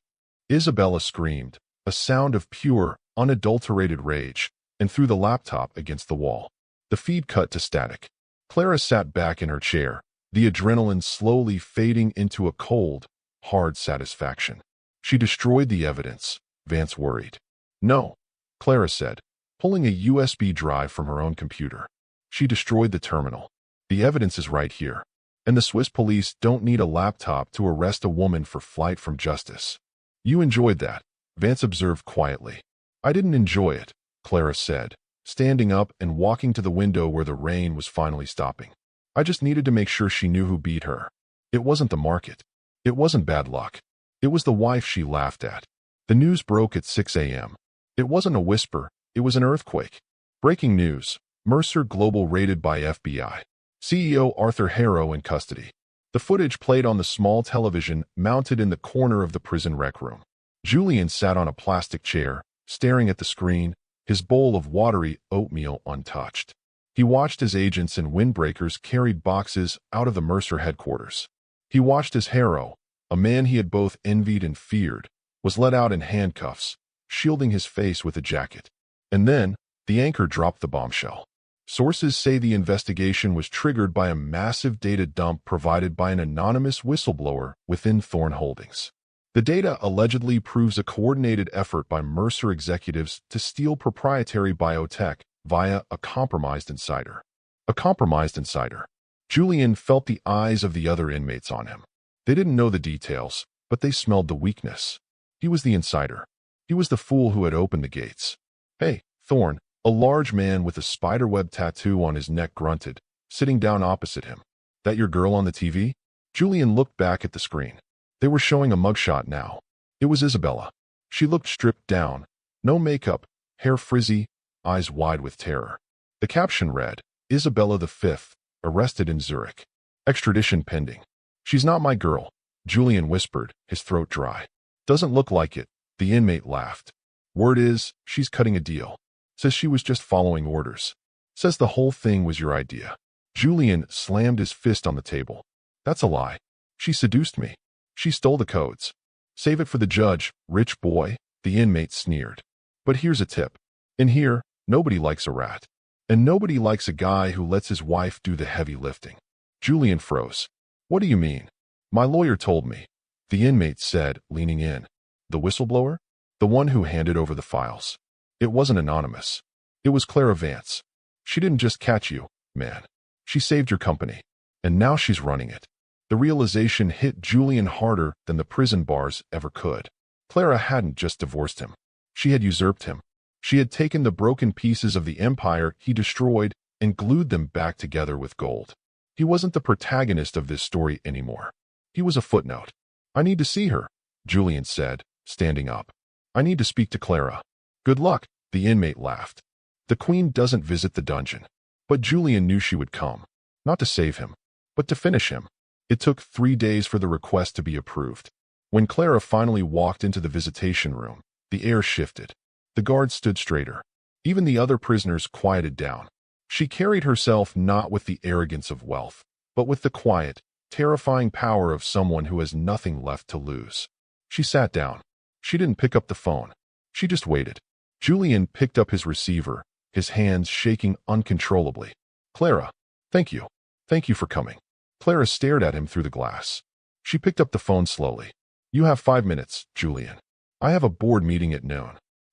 Isabella screamed, a sound of pure, unadulterated rage, and threw the laptop against the wall. The feed cut to static. Clara sat back in her chair, the adrenaline slowly fading into a cold, hard satisfaction. She destroyed the evidence, Vance worried. No, Clara said, pulling a USB drive from her own computer. She destroyed the terminal. The evidence is right here. And the Swiss police don't need a laptop to arrest a woman for flight from justice. You enjoyed that, Vance observed quietly. I didn't enjoy it, Clara said, standing up and walking to the window where the rain was finally stopping. I just needed to make sure she knew who beat her. It wasn't the market. It wasn't bad luck. It was the wife she laughed at. The news broke at 6 a.m. It wasn't a whisper. It was an earthquake. Breaking news. Mercer Global raided by FBI. CEO Arthur Harrow in custody. The footage played on the small television mounted in the corner of the prison rec room. Julian sat on a plastic chair, staring at the screen, his bowl of watery oatmeal untouched. He watched as agents and windbreakers carried boxes out of the Mercer headquarters. He watched as Harrow, a man he had both envied and feared, was let out in handcuffs, shielding his face with a jacket. And then, the anchor dropped the bombshell. Sources say the investigation was triggered by a massive data dump provided by an anonymous whistleblower within Thorn Holdings. The data allegedly proves a coordinated effort by Mercer executives to steal proprietary biotech via a compromised insider. A compromised insider. Julian felt the eyes of the other inmates on him. They didn't know the details, but they smelled the weakness. He was the insider. He was the fool who had opened the gates. Hey, Thorne, a large man with a spiderweb tattoo on his neck grunted, sitting down opposite him. That your girl on the TV? Julian looked back at the screen. They were showing a mugshot now. It was Isabella. She looked stripped down. No makeup, hair frizzy, eyes wide with terror. The caption read, Isabella V, arrested in Zurich. Extradition pending. She's not my girl, Julian whispered, his throat dry. Doesn't look like it, the inmate laughed. Word is, she's cutting a deal. Says she was just following orders. Says the whole thing was your idea. Julian slammed his fist on the table. That's a lie. She seduced me. She stole the codes. Save it for the judge, rich boy, the inmate sneered. But here's a tip. In here, nobody likes a rat. And nobody likes a guy who lets his wife do the heavy lifting. Julian froze. What do you mean? My lawyer told me. The inmate said, leaning in. The whistleblower? The one who handed over the files. It wasn't anonymous. It was Clara Vance. She didn't just catch you, man. She saved your company. And now she's running it. The realization hit Julian harder than the prison bars ever could. Clara hadn't just divorced him. She had usurped him. She had taken the broken pieces of the empire he destroyed and glued them back together with gold. He wasn't the protagonist of this story anymore. He was a footnote. I need to see her, Julian said, standing up. I need to speak to Clara. Good luck, the inmate laughed. The queen doesn't visit the dungeon. But Julian knew she would come. Not to save him, but to finish him. It took 3 days for the request to be approved. When Clara finally walked into the visitation room, the air shifted. The guards stood straighter. Even the other prisoners quieted down. She carried herself not with the arrogance of wealth, but with the quiet, terrifying power of someone who has nothing left to lose. She sat down. She didn't pick up the phone. She just waited. Julian picked up his receiver, his hands shaking uncontrollably. Clara, thank you. Thank you for coming. Clara stared at him through the glass. She picked up the phone slowly. You have 5 minutes, Julian. I have a board meeting at noon.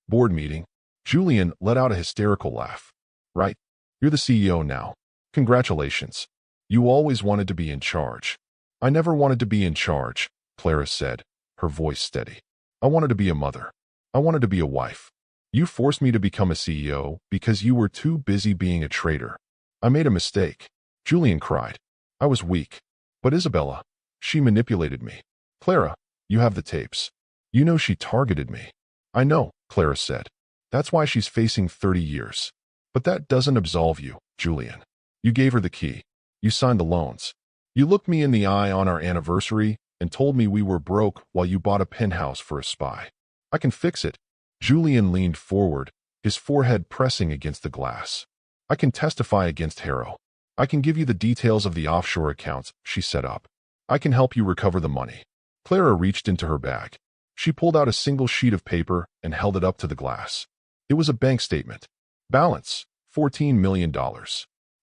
Board meeting? Julian let out a hysterical laugh. Right. You're the CEO now. Congratulations. You always wanted to be in charge. I never wanted to be in charge, Clara said, her voice steady. I wanted to be a mother. I wanted to be a wife. You forced me to become a CEO because you were too busy being a traitor. I made a mistake. Julian cried. I was weak. But Isabella, she manipulated me. Clara, you have the tapes. You know she targeted me. I know, Clara said. That's why she's facing 30 years. But that doesn't absolve you, Julian. You gave her the key. You signed the loans. You looked me in the eye on our anniversary and told me we were broke while you bought a penthouse for a spy. I can fix it. Julian leaned forward, his forehead pressing against the glass. I can testify against Harrow. I can give you the details of the offshore accounts she set up. I can help you recover the money. Clara reached into her bag. She pulled out a single sheet of paper and held it up to the glass. It was a bank statement. Balance, $14 million.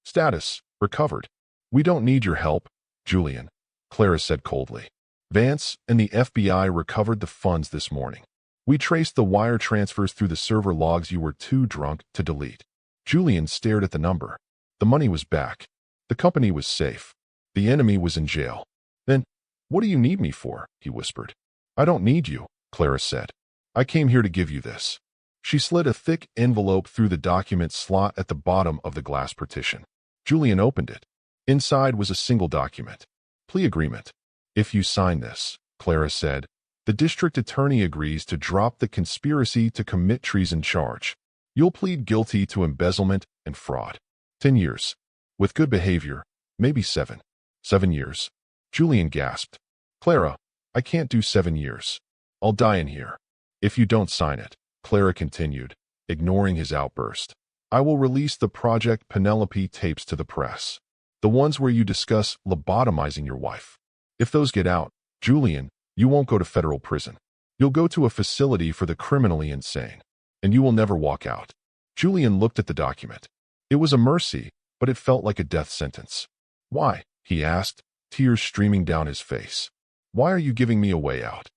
Status, recovered. We don't need your help, Julian, Clara said coldly. Vance and the FBI recovered the funds this morning. We traced the wire transfers through the server logs you were too drunk to delete. Julian stared at the number. The money was back. The company was safe. The enemy was in jail. Then, what do you need me for? He whispered. I don't need you, Clara said. I came here to give you this. She slid a thick envelope through the document slot at the bottom of the glass partition. Julian opened it. Inside was a single document. Plea agreement. If you sign this, Clara said, the district attorney agrees to drop the conspiracy to commit treason charge. You'll plead guilty to embezzlement and fraud. 10 years. With good behavior, maybe 7. 7 years. Julian gasped. Clara, I can't do 7 years. I'll die in here. If you don't sign it, Clara continued, ignoring his outburst. I will release the Project Penelope tapes to the press. The ones where you discuss lobotomizing your wife. If those get out, Julian, you won't go to federal prison. You'll go to a facility for the criminally insane. And you will never walk out. Julian looked at the document. It was a mercy, but it felt like a death sentence. Why? He asked, tears streaming down his face. Why are you giving me a way out?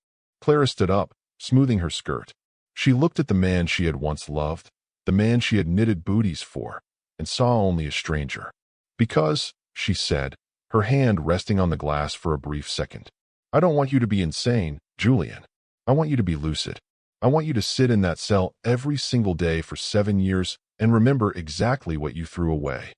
Clara stood up, smoothing her skirt. She looked at the man she had once loved, the man she had knitted booties for, and saw only a stranger. Because, she said, her hand resting on the glass for a brief second, I don't want you to be insane, Julian. I want you to be lucid. I want you to sit in that cell every single day for 7 years and remember exactly what you threw away.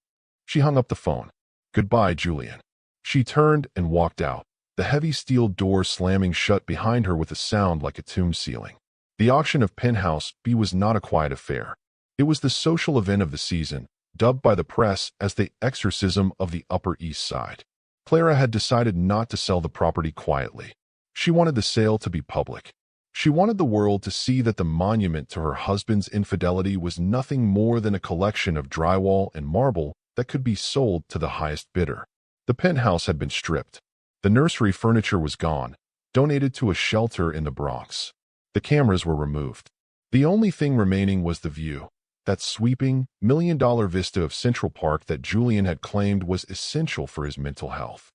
She hung up the phone. Goodbye, Julian. She turned and walked out, the heavy steel door slamming shut behind her with a sound like a tomb ceiling. The auction of Penthouse B was not a quiet affair. It was the social event of the season, dubbed by the press as the exorcism of the Upper East Side. Clara had decided not to sell the property quietly. She wanted the sale to be public. She wanted the world to see that the monument to her husband's infidelity was nothing more than a collection of drywall and marble that could be sold to the highest bidder. The penthouse had been stripped. The nursery furniture was gone, donated to a shelter in the Bronx. The cameras were removed. The only thing remaining was the view, that sweeping, million-dollar vista of Central Park that Julian had claimed was essential for his mental health.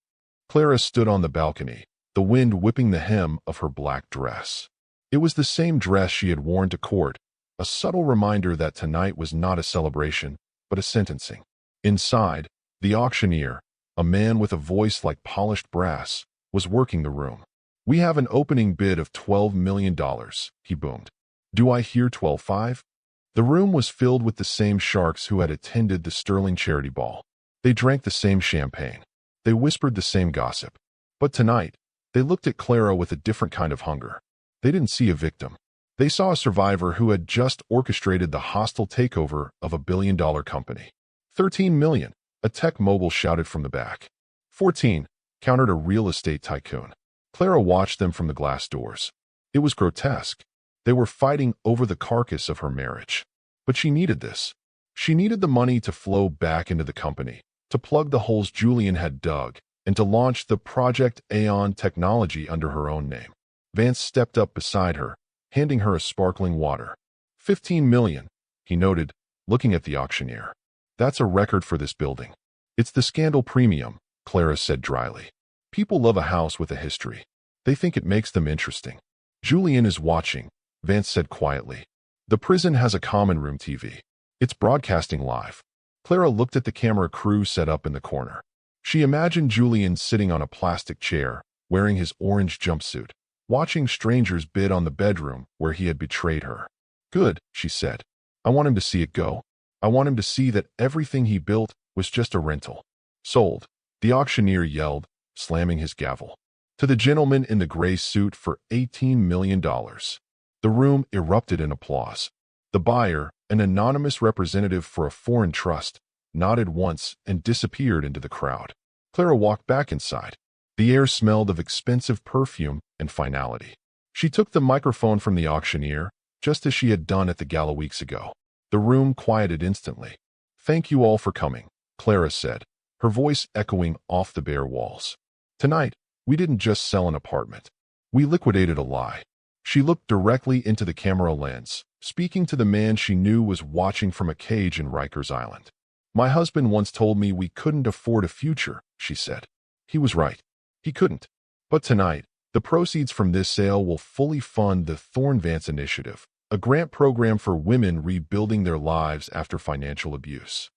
Clara stood on the balcony, the wind whipping the hem of her black dress. It was the same dress she had worn to court, a subtle reminder that tonight was not a celebration, but a sentencing. Inside, the auctioneer, a man with a voice like polished brass, was working the room. We have an opening bid of $12 million, he boomed. Do I hear 12.5? The room was filled with the same sharks who had attended the Sterling charity ball. They drank the same champagne. They whispered the same gossip. But tonight, they looked at Clara with a different kind of hunger. They didn't see a victim. They saw a survivor who had just orchestrated the hostile takeover of a billion-dollar company. 13 million, a tech mogul shouted from the back. 14, countered a real estate tycoon. Clara watched them from the glass doors. It was grotesque. They were fighting over the carcass of her marriage. But she needed this. She needed the money to flow back into the company, to plug the holes Julian had dug, and to launch the Project Aeon technology under her own name. Vance stepped up beside her, handing her a sparkling water. 15 million, he noted, looking at the auctioneer. That's a record for this building. It's the scandal premium, Clara said dryly. People love a house with a history. They think it makes them interesting. Julian is watching, Vance said quietly. The prison has a common room TV. It's broadcasting live. Clara looked at the camera crew set up in the corner. She imagined Julian sitting on a plastic chair, wearing his orange jumpsuit, watching strangers bid on the bedroom where he had betrayed her. Good, she said. I want him to see it go. I want him to see that everything he built was just a rental. Sold, the auctioneer yelled, slamming his gavel. To the gentleman in the gray suit for $18 million. The room erupted in applause. The buyer, an anonymous representative for a foreign trust, nodded once and disappeared into the crowd. Clara walked back inside. The air smelled of expensive perfume and finality. She took the microphone from the auctioneer, just as she had done at the gala weeks ago. The room quieted instantly. Thank you all for coming, Clara said, her voice echoing off the bare walls. Tonight, we didn't just sell an apartment. We liquidated a lie. She looked directly into the camera lens, speaking to the man she knew was watching from a cage in Rikers Island. My husband once told me we couldn't afford a future, she said. He was right. He couldn't. But tonight, the proceeds from this sale will fully fund the Thornvance Initiative, a grant program for women rebuilding their lives after financial abuse.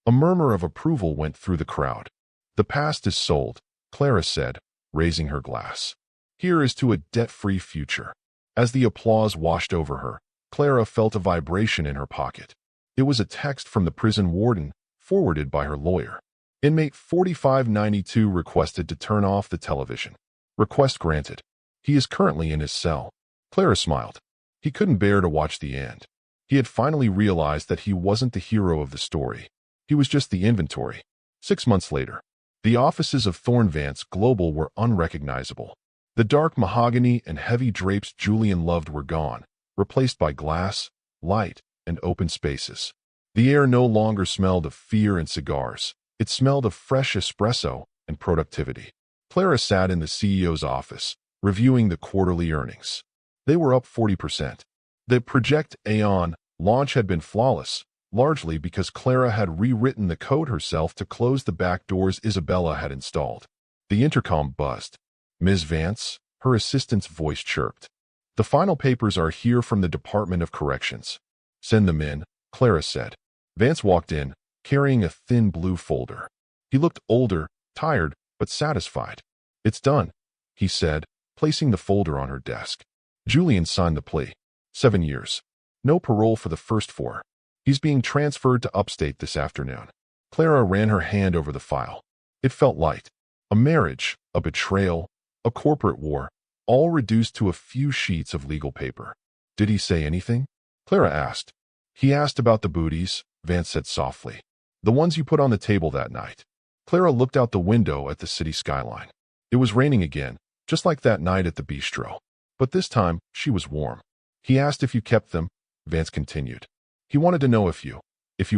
A murmur of approval went through the crowd. The past is sold, Clara said, raising her glass. Here is to a debt-free future. As the applause washed over her, Clara felt a vibration in her pocket. It was a text from the prison warden, forwarded by her lawyer. Inmate 4592 requested to turn off the television. Request granted. He is currently in his cell. Clara smiled. He couldn't bear to watch the end. He had finally realized that he wasn't the hero of the story. He was just the inventory. 6 months later, the offices of Thornvance Global were unrecognizable. The dark mahogany and heavy drapes Julian loved were gone, replaced by glass, light, and open spaces. The air no longer smelled of fear and cigars. It smelled of fresh espresso and productivity. Clara sat in the CEO's office, reviewing the quarterly earnings. They were up 40%. The Project Aeon launch had been flawless, largely because Clara had rewritten the code herself to close the back doors Isabella had installed. The intercom buzzed. Ms. Vance, her assistant's voice chirped. The final papers are here from the Department of Corrections. Send them in, Clara said. Vance walked in, carrying a thin blue folder. He looked older, tired, but satisfied. It's done, he said, placing the folder on her desk. Julian signed the plea. 7 years. No parole for the first 4. He's being transferred to upstate this afternoon. Clara ran her hand over the file. It felt light. A marriage, a betrayal, a corporate war, all reduced to a few sheets of legal paper. Did he say anything? Clara asked. He asked about the booties, Vance said softly. The ones you put on the table that night. Clara looked out the window at the city skyline. It was raining again, just like that night at the bistro. But this time, she was warm. He asked if you kept them, Vance continued. He wanted to know if you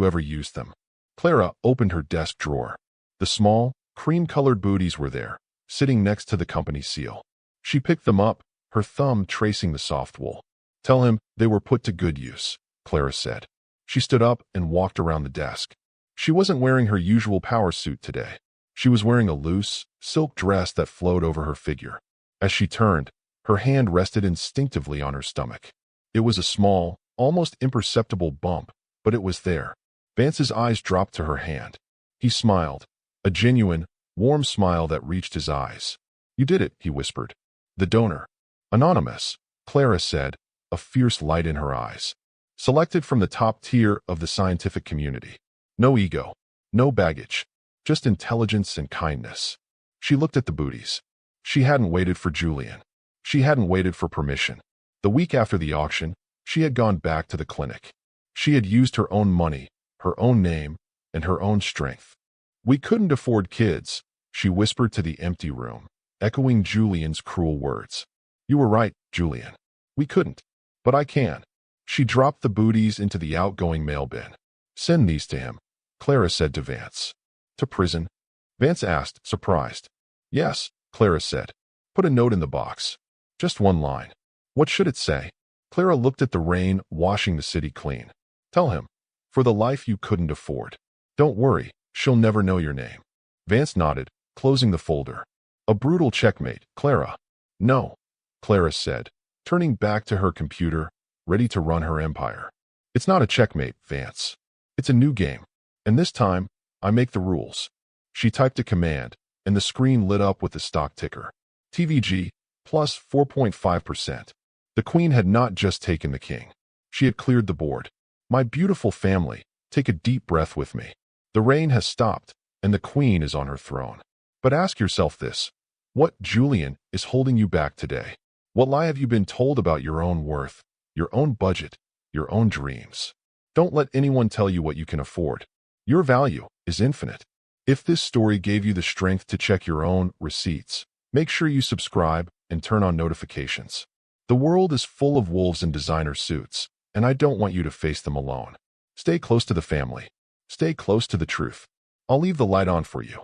ever used them. Clara opened her desk drawer. The small, cream-colored booties were there, sitting next to the company seal. She picked them up, her thumb tracing the soft wool. Tell him they were put to good use, Clara said. She stood up and walked around the desk. She wasn't wearing her usual power suit today. She was wearing a loose, silk dress that flowed over her figure. As she turned, her hand rested instinctively on her stomach. It was a small, almost imperceptible bump, but it was there. Vance's eyes dropped to her hand. He smiled, a genuine, warm smile that reached his eyes. You did it, he whispered. The donor. Anonymous, Clara said, a fierce light in her eyes. Selected from the top tier of the scientific community. No ego, no baggage, just intelligence and kindness. She looked at the booties. She hadn't waited for Julian. She hadn't waited for permission. The week after the auction, she had gone back to the clinic. She had used her own money, her own name, and her own strength. We couldn't afford kids, she whispered to the empty room, echoing Julian's cruel words. You were right, Julian. We couldn't. But I can. She dropped the booties into the outgoing mail bin. Send these to him, Clara said to Vance. To prison? Vance asked, surprised. Yes, Clara said. Put a note in the box. Just one line. What should it say? Clara looked at the rain washing the city clean. Tell him. For the life you couldn't afford. Don't worry, she'll never know your name. Vance nodded, closing the folder. A brutal checkmate, Clara. No, Clara said, turning back to her computer, ready to run her empire. It's not a checkmate, Vance. It's a new game. And this time, I make the rules. She typed a command, and the screen lit up with the stock ticker. TVG, plus 4.5%. The queen had not just taken the king. She had cleared the board. My beautiful family, take a deep breath with me. The rain has stopped, and the queen is on her throne. But ask yourself this. What, Julian, is holding you back today? What lie have you been told about your own worth, your own budget, your own dreams? Don't let anyone tell you what you can afford. Your value is infinite. If this story gave you the strength to check your own receipts, make sure you subscribe and turn on notifications. The world is full of wolves in designer suits, and I don't want you to face them alone. Stay close to the family. Stay close to the truth. I'll leave the light on for you.